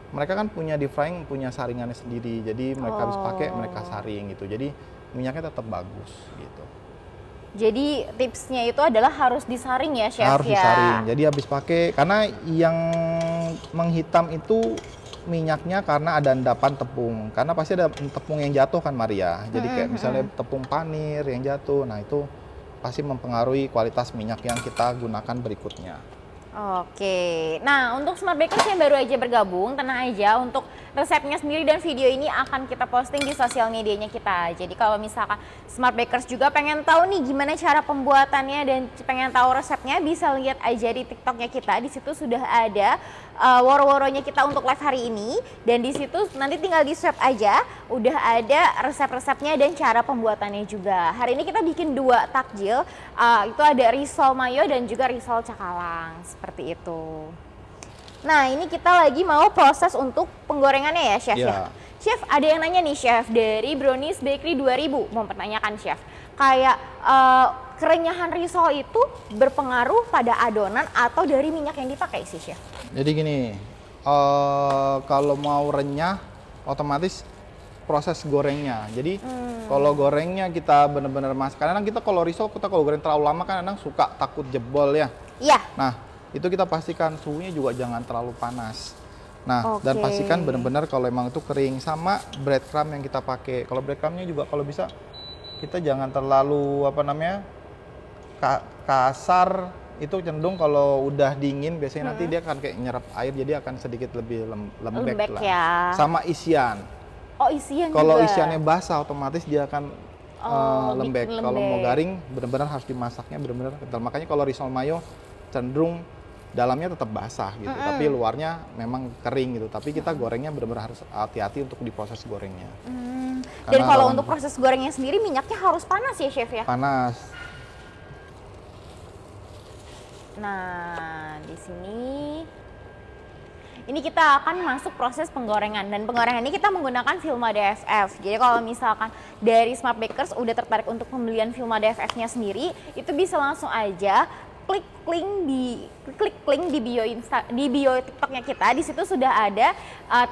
mereka kan punya deep frying, punya saringannya sendiri. Jadi mereka habis pakai mereka saring gitu. Jadi minyaknya tetap bagus gitu.
Jadi tipsnya itu adalah harus disaring ya, chef
Harus
ya?
disaring. Jadi habis pakai, karena yang menghitam itu minyaknya karena ada endapan tepung. Karena pasti ada tepung yang jatuh kan Maria. Jadi kayak misalnya tepung panir yang jatuh. Nah itu pasti mempengaruhi kualitas minyak yang kita gunakan berikutnya.
Oke, nah untuk Smart Bakers yang baru aja bergabung, tenang aja untuk resepnya sendiri dan video ini akan kita posting di sosial medianya kita. Jadi kalau misalkan Smart Bakers juga pengen tahu nih gimana cara pembuatannya dan pengen tahu resepnya, bisa lihat aja di TikToknya kita. Di situ sudah ada woro-woronya kita untuk live hari ini, dan di situ nanti tinggal di swipe aja, udah ada resep-resepnya dan cara pembuatannya juga. Hari ini kita bikin 2 takjil, itu ada risol mayo dan juga risol cakalang. Seperti itu. Nah, ini kita lagi mau proses untuk penggorengannya ya, Chef ya. Chef, ada yang nanya nih, Chef, dari Brownies Bakery 2000 mau pertanyakan, Chef. Kayak kerenyahan risol itu berpengaruh pada adonan atau dari minyak yang dipakai sih, Chef?
Jadi gini, kalau mau renyah, otomatis proses gorengnya. Jadi kalau gorengnya kita benar-benar masak, kadang kita kalau risol, kita kalau goreng terlalu lama kan kadang suka takut jebol ya.
Iya.
Nah, itu kita pastikan suhunya juga jangan terlalu panas. Nah, dan pastikan benar-benar kalau emang itu kering, sama breadcrumb yang kita pakai. Kalau breadcrumbnya juga kalau bisa kita jangan terlalu kasar. Itu cenderung kalau udah dingin biasanya nanti dia akan kayak nyerap air, jadi akan sedikit lebih lembek lah.
Ya.
Sama isian.
Oh, isian
kalau
juga.
Isiannya basah otomatis dia akan lembek. Kalau mau garing benar-benar harus dimasaknya benar-benar kental. Makanya kalau risol mayo cenderung dalamnya tetap basah gitu, tapi luarnya memang kering gitu. Tapi kita gorengnya benar-benar harus hati-hati untuk diproses gorengnya.
Dan kalau untuk proses gorengnya sendiri minyaknya harus panas ya, Chef ya?
Panas.
Nah, di sini ini kita akan masuk proses penggorengan, dan penggorengan ini kita menggunakan Vilma DFF. Jadi kalau misalkan dari Smart Bakers udah tertarik untuk pembelian Vilma DFF-nya sendiri, itu bisa langsung aja klik link di bio TikToknya kita. Di situ sudah ada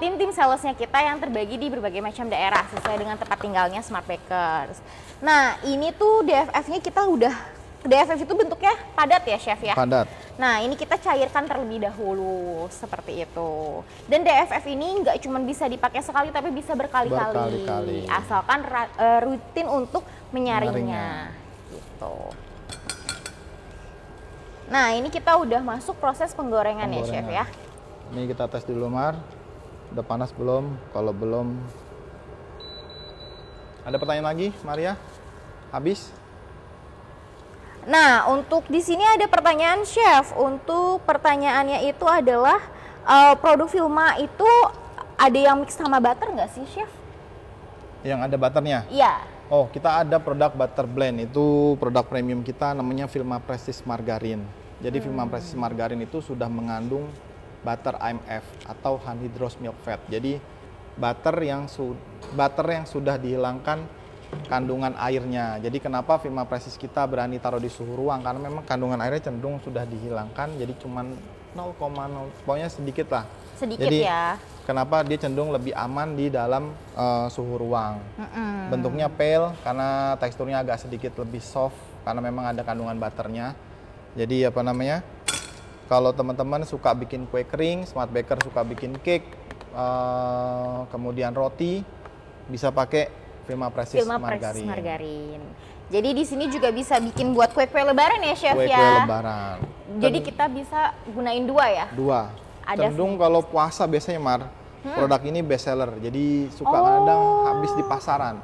tim-tim salesnya kita yang terbagi di berbagai macam daerah sesuai dengan tempat tinggalnya Smart Bakers. Nah, ini tuh DFF-nya kita udah, DFF itu bentuknya padat ya, Chef ya?
Padat.
Nah, ini kita cairkan terlebih dahulu seperti itu. Dan DFF ini nggak cuma bisa dipakai sekali, tapi bisa berkali-kali. Asalkan rutin untuk menyaringnya. Gitu. Nah, ini kita udah masuk proses penggorengan ya, Chef ya.
Ini kita tes dulu, Mar. Udah panas belum? Kalau belum, ada pertanyaan lagi, Maria? Habis?
Nah, untuk di sini ada pertanyaan, Chef. Untuk pertanyaannya itu adalah produk Vilma itu ada yang mix sama butter nggak sih, Chef?
Yang ada butternya?
Iya.
Oh, kita ada produk butter blend. Itu produk premium kita, namanya Vilma Prestige Margarine. Jadi Vilma Prestige Margarine itu sudah mengandung butter IMF atau anhydrous milk fat. Jadi butter yang sudah dihilangkan kandungan airnya. Jadi kenapa Vilma Prestige kita berani taruh di suhu ruang? Karena memang kandungan airnya cenderung sudah dihilangkan. Jadi cuman 0,0, pokoknya sedikit lah.
Sedikit
jadi,
ya.
Kenapa dia cenderung lebih aman di dalam suhu ruang. Bentuknya pale karena teksturnya agak sedikit lebih soft karena memang ada kandungan butternya. Jadi kalau teman-teman suka bikin kue kering, Smart Baker suka bikin cake, kemudian roti, bisa pakai Vilma Prestige Margarine. Jadi di sini juga bisa bikin buat kue-kue lebaran ya, Chef ya? Kue-kue lebaran.
Jadi kita bisa gunain 2 ya?
2. Cenderung kalau puasa biasanya, Mar, produk ini best seller. Jadi suka kadang habis di pasaran.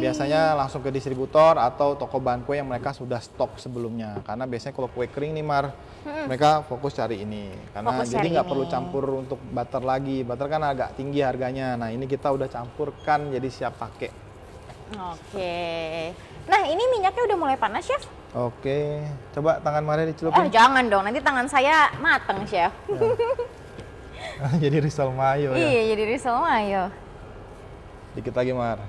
Biasanya langsung ke distributor atau toko bahan kue yang mereka sudah stok sebelumnya. Karena biasanya kalau kue kering nih, Mar, mereka fokus cari ini. Karena jadi nggak perlu campur untuk butter lagi. Butter kan agak tinggi harganya. Nah, ini kita udah campurkan jadi siap pakai.
Nah, ini minyaknya udah mulai panas, Chef?
Coba tangan Maria dicelupin.
Jangan dong, nanti tangan saya mateng, Chef.
Jadi risol mayo ya?
Iya, jadi risol mayo.
Dikit lagi, Mar.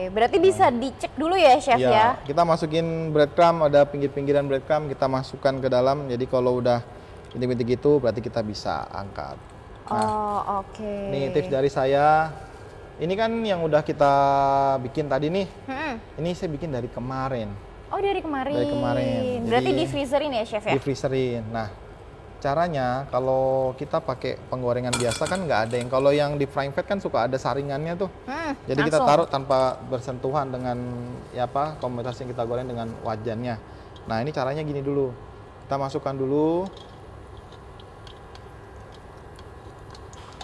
Berarti bisa dicek dulu ya, Chef ya?
Kita masukin breadcrumb, ada pinggir-pinggiran breadcrumb, kita masukkan ke dalam. Jadi kalau udah bintik-bintik gitu, berarti kita bisa angkat. Nih tips dari saya. Ini kan yang udah kita bikin tadi nih. Ini saya bikin dari kemarin.
Dari kemarin.
Dari kemarin.
Berarti
Jadi,
di freezerin ya, Chef ya?
Di freezerin. Nah, caranya kalau kita pakai penggorengan biasa kan nggak ada yang, kalau yang di frying pan kan suka ada saringannya tuh. Jadi kita
langsung.
taruh tanpa bersentuhan dengan ya apa komoditas yang kita goreng dengan wajannya. Nah ini caranya gini dulu, kita masukkan dulu.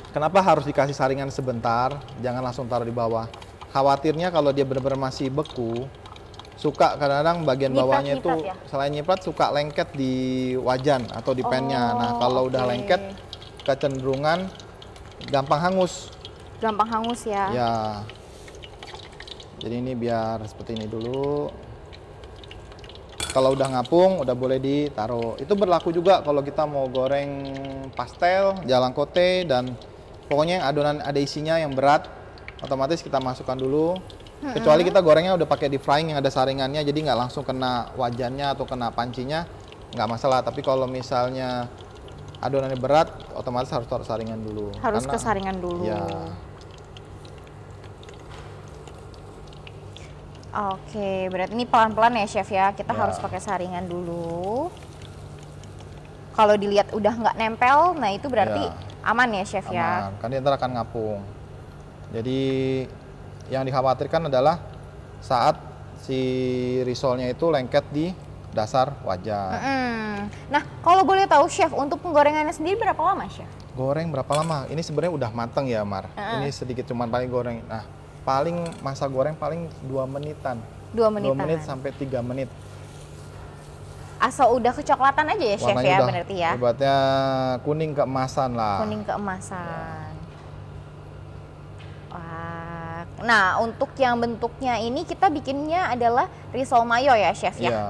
Kenapa harus dikasih saringan sebentar, jangan langsung taruh di bawah. Khawatirnya kalau dia benar-benar masih beku, suka kadang-kadang bagian bawahnya itu
Nyiprat ya?
selain nyiprat suka lengket di wajan atau di pennya. Nah kalau udah
oke.
lengket, kecenderungan gampang hangus.
Gampang hangus ya.
Ya, jadi ini biar seperti ini dulu. Kalau udah ngapung, udah boleh ditaruh. Itu berlaku juga kalau kita mau goreng pastel, jalang kote, dan pokoknya yang adonan ada isinya yang berat, otomatis kita masukkan dulu. Kecuali kita gorengnya udah pakai deep frying yang ada saringannya, jadi nggak langsung kena wajannya atau kena pancinya, nggak masalah. Tapi kalau misalnya adonannya berat, otomatis harus taruh saringan dulu.
Harus ke saringan dulu.
Ya.
Oke, berarti ini pelan-pelan ya chef ya. Kita
Ya.
harus pakai saringan dulu. Kalau dilihat udah nggak nempel, nah itu berarti
Ya.
aman ya chef ya.
Aman, kan dia ntar akan ngapung. Jadi yang dikhawatirkan adalah saat si risolnya itu lengket di dasar wajan.
Nah, kalau boleh tahu chef, untuk penggorengannya sendiri berapa lama chef?
Goreng berapa lama? Ini sebenarnya udah mateng ya, Mar. Ini sedikit cuman paling goreng. Nah, paling masa goreng paling 2 menitan.
2
2
menitan.
menit sampai 3 menit.
Asal udah kecoklatan aja ya chef
Warnanya
ya,
udah
berarti ya.
ibaratnya kuning keemasan lah.
Kuning keemasan. Wah. Nah, untuk yang bentuknya ini kita bikinnya adalah risol mayo ya chef ya.
Iya.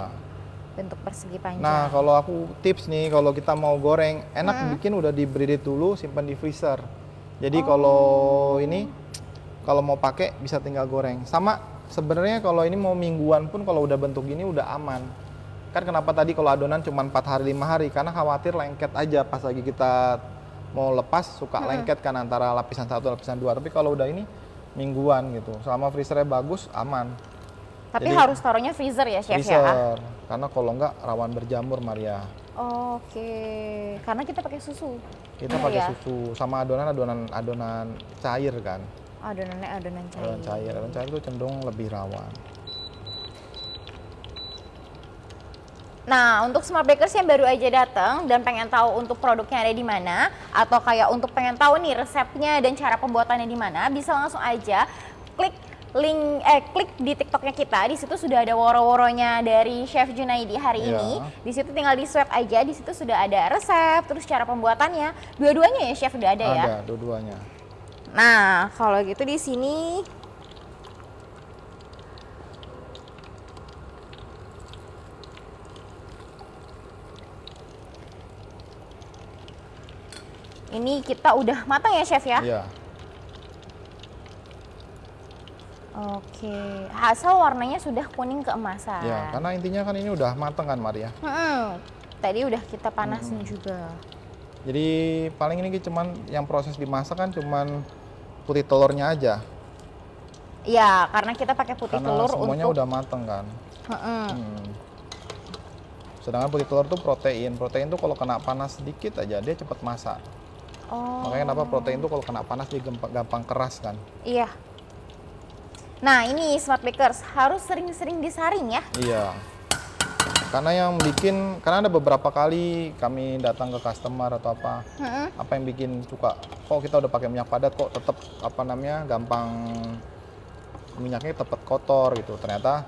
Bentuk persegi panjang.
Nah, kalau aku tips nih, kalau kita mau goreng, enak bikin udah di breaded dulu, simpan di freezer. Jadi kalau ini, kalau mau pakai bisa tinggal goreng. Sama sebenarnya kalau ini mau mingguan pun kalau udah bentuk gini udah aman. Kan kenapa tadi kalau adonan cuma 4 hari 5 hari? Karena khawatir lengket aja pas lagi kita mau lepas suka lengket kan antara lapisan 1 lapisan 2. Tapi kalau udah ini mingguan gitu. Selama freezernya bagus, aman.
Tapi
Jadi,
harus taruhnya freezer ya chef ya.
freezer. Karena kalau enggak rawan berjamur, Maria.
Oke. Karena kita pakai susu.
Kita
Bener
pakai
ya?
susu sama adonan cair kan.
Adonannya adonan cair.
Adonan cair itu cenderung lebih rawan.
Nah, untuk smart bakers yang baru aja datang dan pengen tahu untuk produknya ada di mana, atau kayak untuk pengen tahu nih resepnya dan cara pembuatannya di mana, bisa langsung aja klik klik di TikToknya kita. Di situ sudah ada woro-woronya dari Chef Junaidi hari
Iya.
ini. Di situ tinggal di swipe aja. Di situ sudah ada resep, terus cara pembuatannya. Dua-duanya ya Chef udah ada ya.
Ada dua-duanya.
Nah, kalau gitu di sini ini kita udah matang ya Chef ya?
Iya.
Oke, hasil warnanya sudah kuning keemasan.
Ya, karena intinya kan ini udah mateng kan, Maria.
Tadi udah kita panasin juga.
Jadi paling ini cuman yang proses dimasak kan cuman putih telurnya aja.
Ya, karena kita pakai putih
Karena
telur
semuanya
untuk
udah mateng kan. Sedangkan putih telur tuh protein. Protein tuh kalau kena panas sedikit aja dia cepet masak.
Oh,
Makanya kenapa protein tuh kalau kena panas dia gampang keras kan.
iya. Nah, ini smart bakers harus sering-sering disaring ya.
Iya. Karena yang bikin, karena ada beberapa kali kami datang ke customer atau apa yang bikin suka, kok kita udah pakai minyak padat kok tetap gampang minyaknya tetap kotor gitu. Ternyata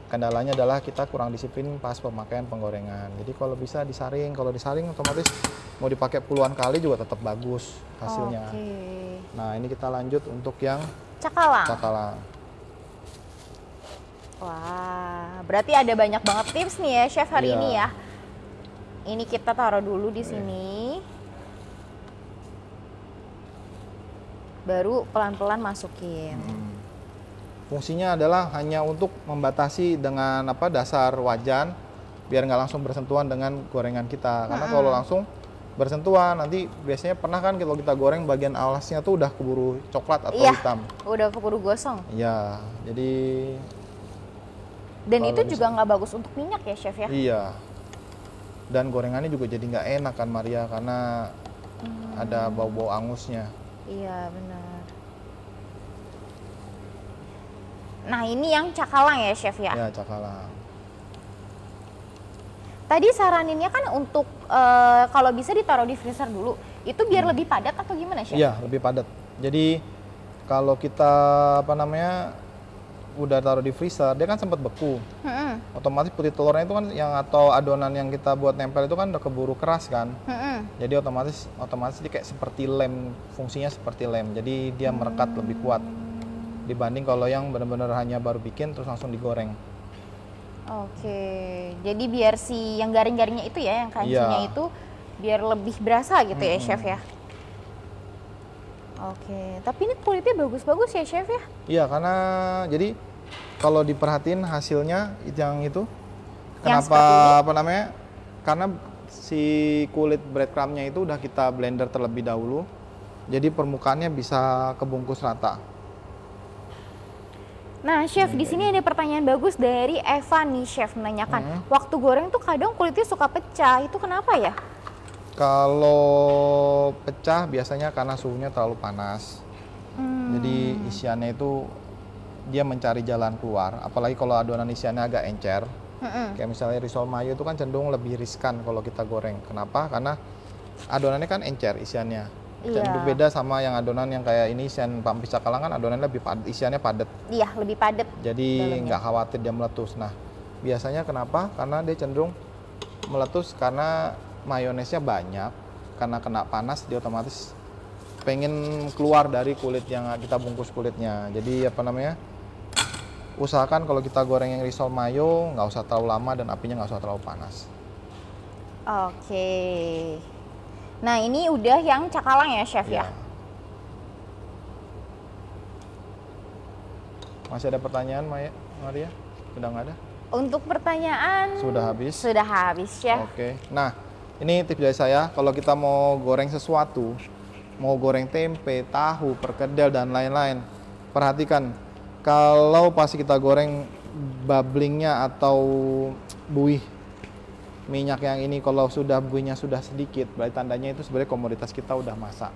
kendalanya adalah kita kurang disiplin pas pemakaian penggorengan. Jadi kalau bisa disaring, kalau disaring otomatis mau dipakai puluhan kali juga tetap bagus hasilnya.
Oke.
Nah ini kita lanjut untuk yang
Cakalang.
cakalang.
Wah, berarti ada banyak banget tips nih ya Chef hari
Iya.
ini ya. Ini kita taruh dulu di sini. Baru pelan-pelan masukin.
Fungsinya adalah hanya untuk membatasi dengan dasar wajan biar nggak langsung bersentuhan dengan gorengan kita. Karena kalau langsung bersentuhan nanti biasanya pernah kan kalau kita goreng bagian alasnya tuh udah keburu coklat atau
Iya,
hitam.
udah keburu gosong.
Iya, jadi
Dan
Kalau
itu juga nggak bagus untuk minyak ya Chef ya.
iya. Dan gorengannya juga jadi nggak enak kan Maria, karena ada bau-bau angusnya.
Iya, benar. Nah, ini yang cakalang ya, Chef ya?
Ya, cakalang.
Tadi saraninnya kan untuk kalau bisa ditaruh di freezer dulu. Itu biar lebih padat atau gimana, Chef?
Iya, lebih padat. Jadi kalau kita udah taruh di freezer, dia kan sempat beku. Otomatis putih telurnya itu kan atau adonan yang kita buat nempel itu kan udah keburu keras kan. Jadi otomatis dia kayak seperti lem, fungsinya seperti lem. Jadi dia merekat lebih kuat dibanding kalau yang benar-benar hanya baru bikin terus langsung digoreng.
Oke, jadi biar si yang garing-garingnya itu ya, yang crunchy-nya
Iya.
itu biar lebih berasa gitu ya, Chef ya. Oke, tapi ini kulitnya bagus-bagus ya, Chef ya?
Iya, karena jadi kalau diperhatiin hasilnya yang itu
Yang
kenapa
seperti
apa namanya? Karena si kulit breadcrumbnya itu udah kita blender terlebih dahulu. Jadi permukaannya bisa kebungkus rata.
Nah, Chef, di sini ada pertanyaan bagus dari Eva nih, Chef menanyakan, waktu goreng tuh kadang kulitnya suka pecah, itu kenapa ya?
Kalau pecah biasanya karena suhunya terlalu panas. Jadi isiannya itu dia mencari jalan keluar. Apalagi kalau adonan isiannya agak encer. Kayak misalnya risol mayo itu kan cenderung lebih riskan kalau kita goreng. Kenapa? Karena adonannya kan encer isiannya. Cenderung beda sama yang adonan yang kayak ini isian pampis cakalang kan adonannya lebih padat, isiannya padat.
Iya, lebih padat.
Jadi nggak khawatir dia meletus. Nah, biasanya kenapa? Karena dia cenderung meletus karena mayonesnya banyak, karena kena panas dia otomatis pengen keluar dari kulit yang kita bungkus kulitnya. Jadi apa namanya, usahakan kalau kita goreng yang risol mayo nggak usah terlalu lama dan apinya nggak usah terlalu panas.
Oke. Nah, ini udah yang cakalang ya, Chef ya?
Masih ada pertanyaan, Maria? Sudah nggak ada?
Untuk pertanyaan
Sudah habis?
Sudah habis, Chef.
Oke. Nah, ini tips dari saya, kalau kita mau goreng sesuatu, mau goreng tempe, tahu, perkedel, dan lain-lain, perhatikan, kalau pas kita goreng bubblingnya atau buih minyak yang ini, kalau sudah buihnya sudah sedikit, berarti tandanya itu sebenarnya komoditas kita udah masak.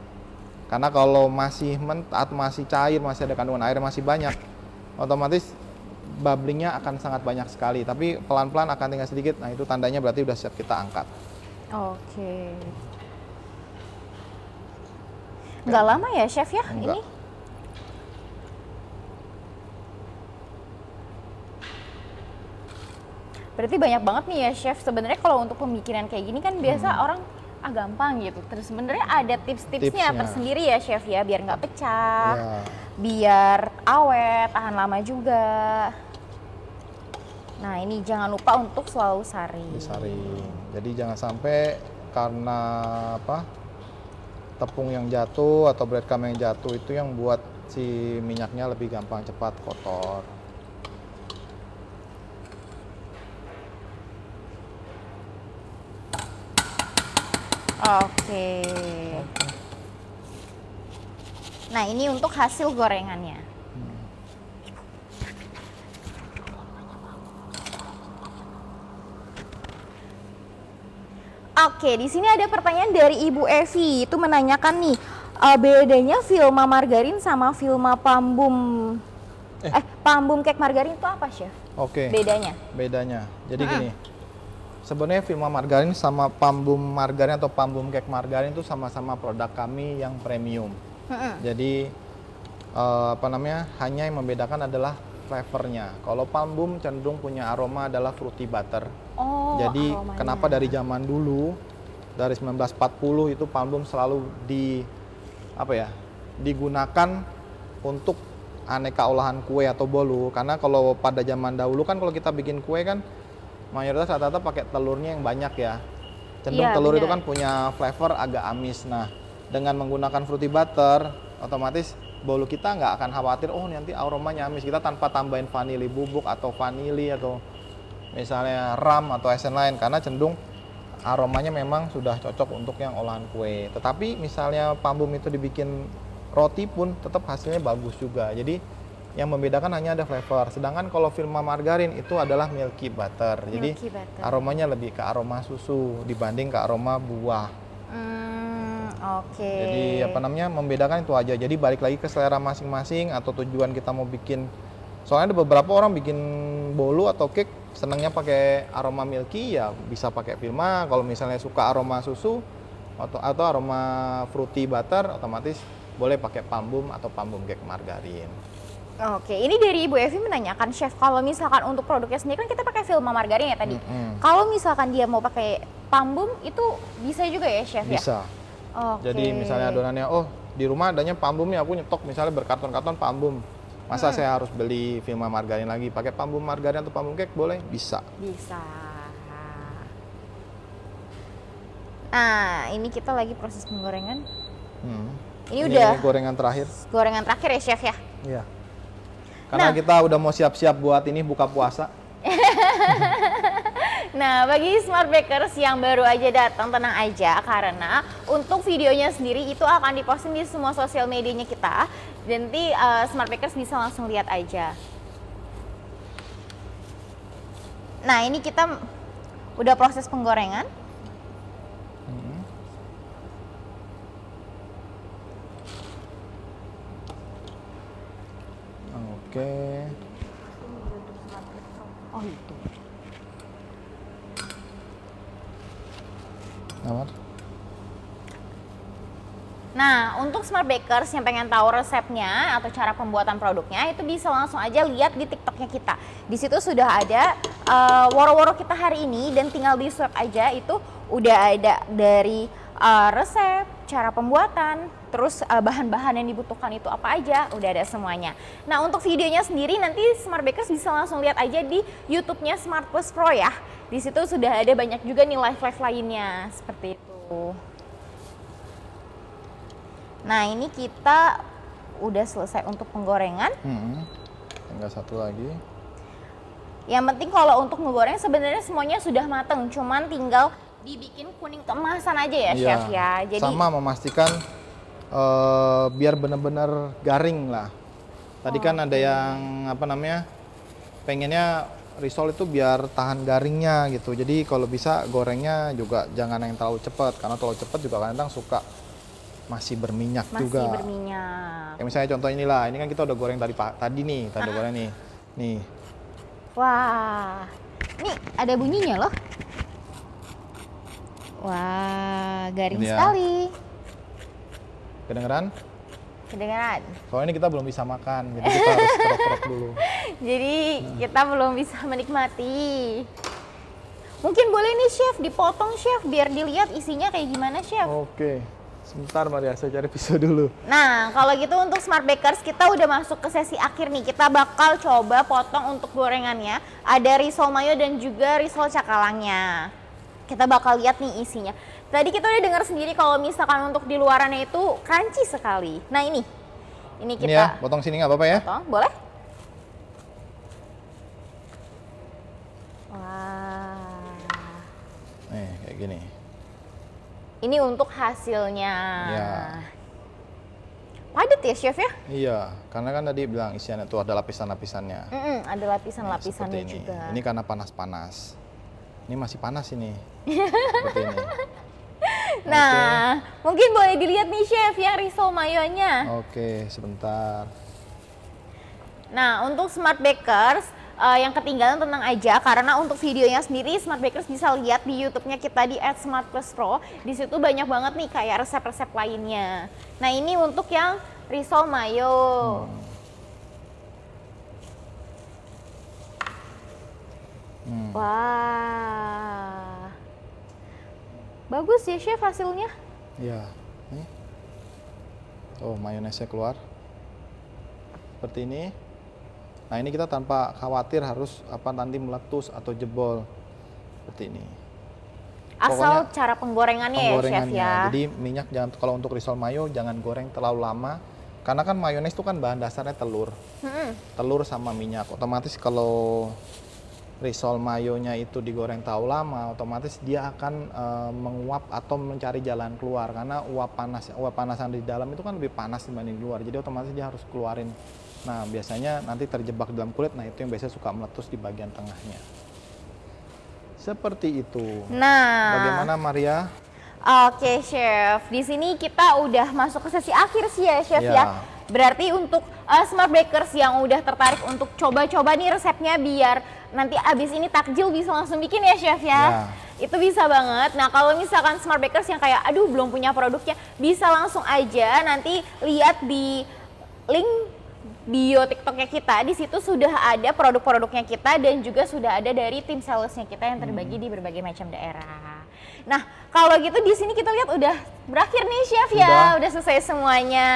Karena kalau masih mentah, masih cair, masih ada kandungan air masih banyak, otomatis bubblingnya akan sangat banyak sekali. Tapi pelan-pelan akan tinggal sedikit, nah itu tandanya berarti udah siap kita angkat.
Oke. Nggak lama ya, Chef ya?
Enggak.
Ini? Berarti banyak banget nih ya, Chef. Sebenarnya kalau untuk pemikiran kayak gini kan biasa orang gampang gitu. Terus sebenarnya ada tips-tipsnya
Tipsnya.
tersendiri ya, Chef ya, biar nggak pecah,
Ya.
biar awet, tahan lama juga. Nah, ini jangan lupa untuk selalu saring.
Disaring. Jadi jangan sampai karena tepung yang jatuh atau breadcrumb yang jatuh itu yang buat si minyaknya lebih gampang cepat kotor.
Oke. Nah, ini untuk hasil gorengannya. Oke, di sini ada pertanyaan dari Ibu Evi. Itu menanyakan nih, bedanya Vilma margarin sama Vilma pambum pambum cake margarin itu apa, Chef?
Oke.
Bedanya?
Jadi gini. Sebenarnya Vilma margarin sama pambum margarin atau pambum cake margarin itu sama-sama produk kami yang premium. Jadi hanya yang membedakan adalah flavornya. Kalau pambum cenderung punya aroma adalah fruity butter.
Oh,
Jadi
aromanya.
kenapa dari zaman dulu, dari 1940 itu pambum selalu digunakan untuk aneka olahan kue atau bolu. Karena kalau pada zaman dahulu kan kalau kita bikin kue kan mayoritas rata-rata pakai telurnya yang banyak ya. Cenderung
Iya,
telur itu
benar.
kan punya flavor agak amis. Nah, dengan menggunakan fruity butter, otomatis bolu kita nggak akan khawatir, oh nanti aromanya amis. Kita tanpa tambahin vanili bubuk atau vanili atau misalnya ram atau esen lain, karena cenderung aromanya memang sudah cocok untuk yang olahan kue. Tetapi misalnya pambum itu dibikin roti pun tetap hasilnya bagus juga. Jadi yang membedakan hanya ada flavor. Sedangkan kalau Vilma margarin itu adalah milky butter. Jadi
Milky butter.
aromanya lebih ke aroma susu dibanding ke aroma buah.
Oke.
Jadi apa namanya membedakan itu aja. Jadi balik lagi ke selera masing-masing atau tujuan kita mau bikin. Soalnya ada beberapa orang bikin bolu atau cake senangnya pakai aroma milky ya bisa pakai Vilma. Kalau misalnya suka aroma susu atau aroma fruity butter otomatis boleh pakai Pambum atau Pambum cake margarin.
Oke, ini dari Ibu Evi menanyakan chef, kalau misalkan untuk produknya sendiri kan kita pakai Vilma margarin ya tadi. Kalau misalkan dia mau pakai Pambum itu bisa juga ya chef ya?
Bisa.
Oke.
Jadi misalnya adonannya, oh di rumah adanya Pambumnya, aku nyetok misalnya berkarton-karton Pambum. Masa saya harus beli Vilma margarin lagi? Pakai Pambum margarin atau Pambum cake boleh? Bisa.
Bisa. Nah, ini kita lagi proses penggorengan. Ini udah
gorengan terakhir.
gorengan terakhir ya chef ya?
Iya. Karena kita udah mau siap-siap buat ini buka puasa.
Nah, bagi Smart Bakers yang baru aja datang, tenang aja karena untuk videonya sendiri itu akan diposting di semua sosial medianya kita. Nanti Smart Bakers bisa langsung lihat aja. Nah, ini kita udah proses penggorengan.
Oke.
Oh itu.
Aman.
Nah, untuk Smart Bakers yang pengen tahu resepnya atau cara pembuatan produknya, itu bisa langsung aja lihat di TikToknya kita. Di situ sudah ada woro-woro kita hari ini dan tinggal di swap aja, itu udah ada dari resep, cara pembuatan, terus bahan-bahan yang dibutuhkan itu apa aja, udah ada semuanya. Nah, untuk videonya sendiri nanti Smart Bakers bisa langsung lihat aja di YouTube-nya Smart Plus Pro ya. Di situ sudah ada banyak juga nih live-live lainnya seperti itu. Nah, ini kita udah selesai untuk penggorengan.
Tinggal satu lagi.
Yang penting kalau untuk ngegoreng sebenarnya semuanya sudah mateng, cuman tinggal dibikin kuning keemasan aja ya, chef ya. Jadi
sama memastikan biar benar-benar garing lah. Tadi kan ada yang apa namanya pengennya risol itu biar tahan garingnya gitu. Jadi kalau bisa gorengnya juga jangan yang terlalu cepat karena terlalu cepat juga kadang suka masih berminyak juga.
Masih berminyak.
Kayak misalnya contoh inilah, ini kan kita udah goreng tadi nih, tadi udah goreng nih. Nih.
Wah, nih ada bunyinya loh. Wah, garing
Ini ya.
sekali.
Kedengeran?
Kedengeran.
Soalnya ini kita belum bisa makan, jadi kita harus kerok-kerok dulu.
Jadi kita belum bisa menikmati. Mungkin boleh nih chef, dipotong chef, biar dilihat isinya kayak gimana chef.
Oke, sebentar Maria, saya cari pisau dulu.
Nah, kalau gitu untuk Smart Bakers kita udah masuk ke sesi akhir nih. Kita bakal coba potong untuk gorengannya. Ada risol mayo dan juga risol cakalangnya. Kita bakal lihat nih isinya. Tadi kita udah dengar sendiri kalau misalkan untuk di luarannya itu crunchy sekali. Nah ini kita
Ini ya, potong sini nggak apa-apa ya?
potong, boleh? Wah,
Nih, kayak gini.
ini untuk hasilnya.
Ya.
Padat ya chef ya?
Iya, karena kan tadi bilang isiannya tuh ada lapisan-lapisannya.
Ada lapisan-lapisannya
Seperti ini.
juga.
Ini karena panas-panas. Ini masih panas ini. Seperti ini.
Nah, mungkin boleh dilihat nih chef yang risol mayonya.
Oke, sebentar.
Nah, untuk Smart Bakers yang ketinggalan tenang aja karena untuk videonya sendiri Smart Bakers bisa lihat di YouTube-nya kita di @smartpluspro. Di situ banyak banget nih kayak resep-resep lainnya. Nah, ini untuk yang risol mayo. Wah. Bagus ya chef hasilnya.
Iya. Nih. Oh, mayonesnya keluar. Seperti ini. Nah, ini kita tanpa khawatir harus nanti meletus atau jebol. Seperti ini.
Asal
Pokoknya
cara penggorengannya ya chef ya.
Jadi minyak jangan, kalau untuk risol mayo jangan goreng terlalu lama. Karena kan mayones itu kan bahan dasarnya telur. Telur sama minyak. Otomatis kalau risol mayonya itu digoreng terlalu lama, otomatis dia akan menguap atau mencari jalan keluar karena uap panas yang di dalam itu kan lebih panas dibanding di luar. Jadi otomatis dia harus keluarin Nah, biasanya nanti terjebak dalam kulit, nah itu yang biasanya suka meletus di bagian tengahnya. Seperti itu.
Nah,
Bagaimana Maria?
oke, Chef. Di sini kita udah masuk ke sesi akhir sih ya, Chef
Ya.
ya. Berarti untuk smart bakers yang udah tertarik untuk coba-coba nih resepnya biar nanti abis ini takjil bisa langsung bikin ya, Chef ya. Itu bisa banget. Nah, kalau misalkan smart bakers yang kayak aduh belum punya produknya, bisa langsung aja nanti lihat di link bio TikToknya kita. Di situ sudah ada produk-produknya kita dan juga sudah ada dari tim salesnya kita yang terbagi di berbagai macam daerah. Nah, kalau gitu di sini kita lihat udah berakhir nih Chef ya, udah selesai semuanya.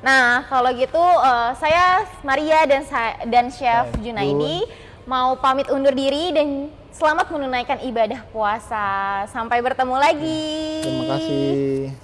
Nah, kalau gitu saya Maria dan Chef Junaidi mau pamit undur diri dan selamat menunaikan ibadah puasa. Sampai bertemu lagi.
Terima kasih.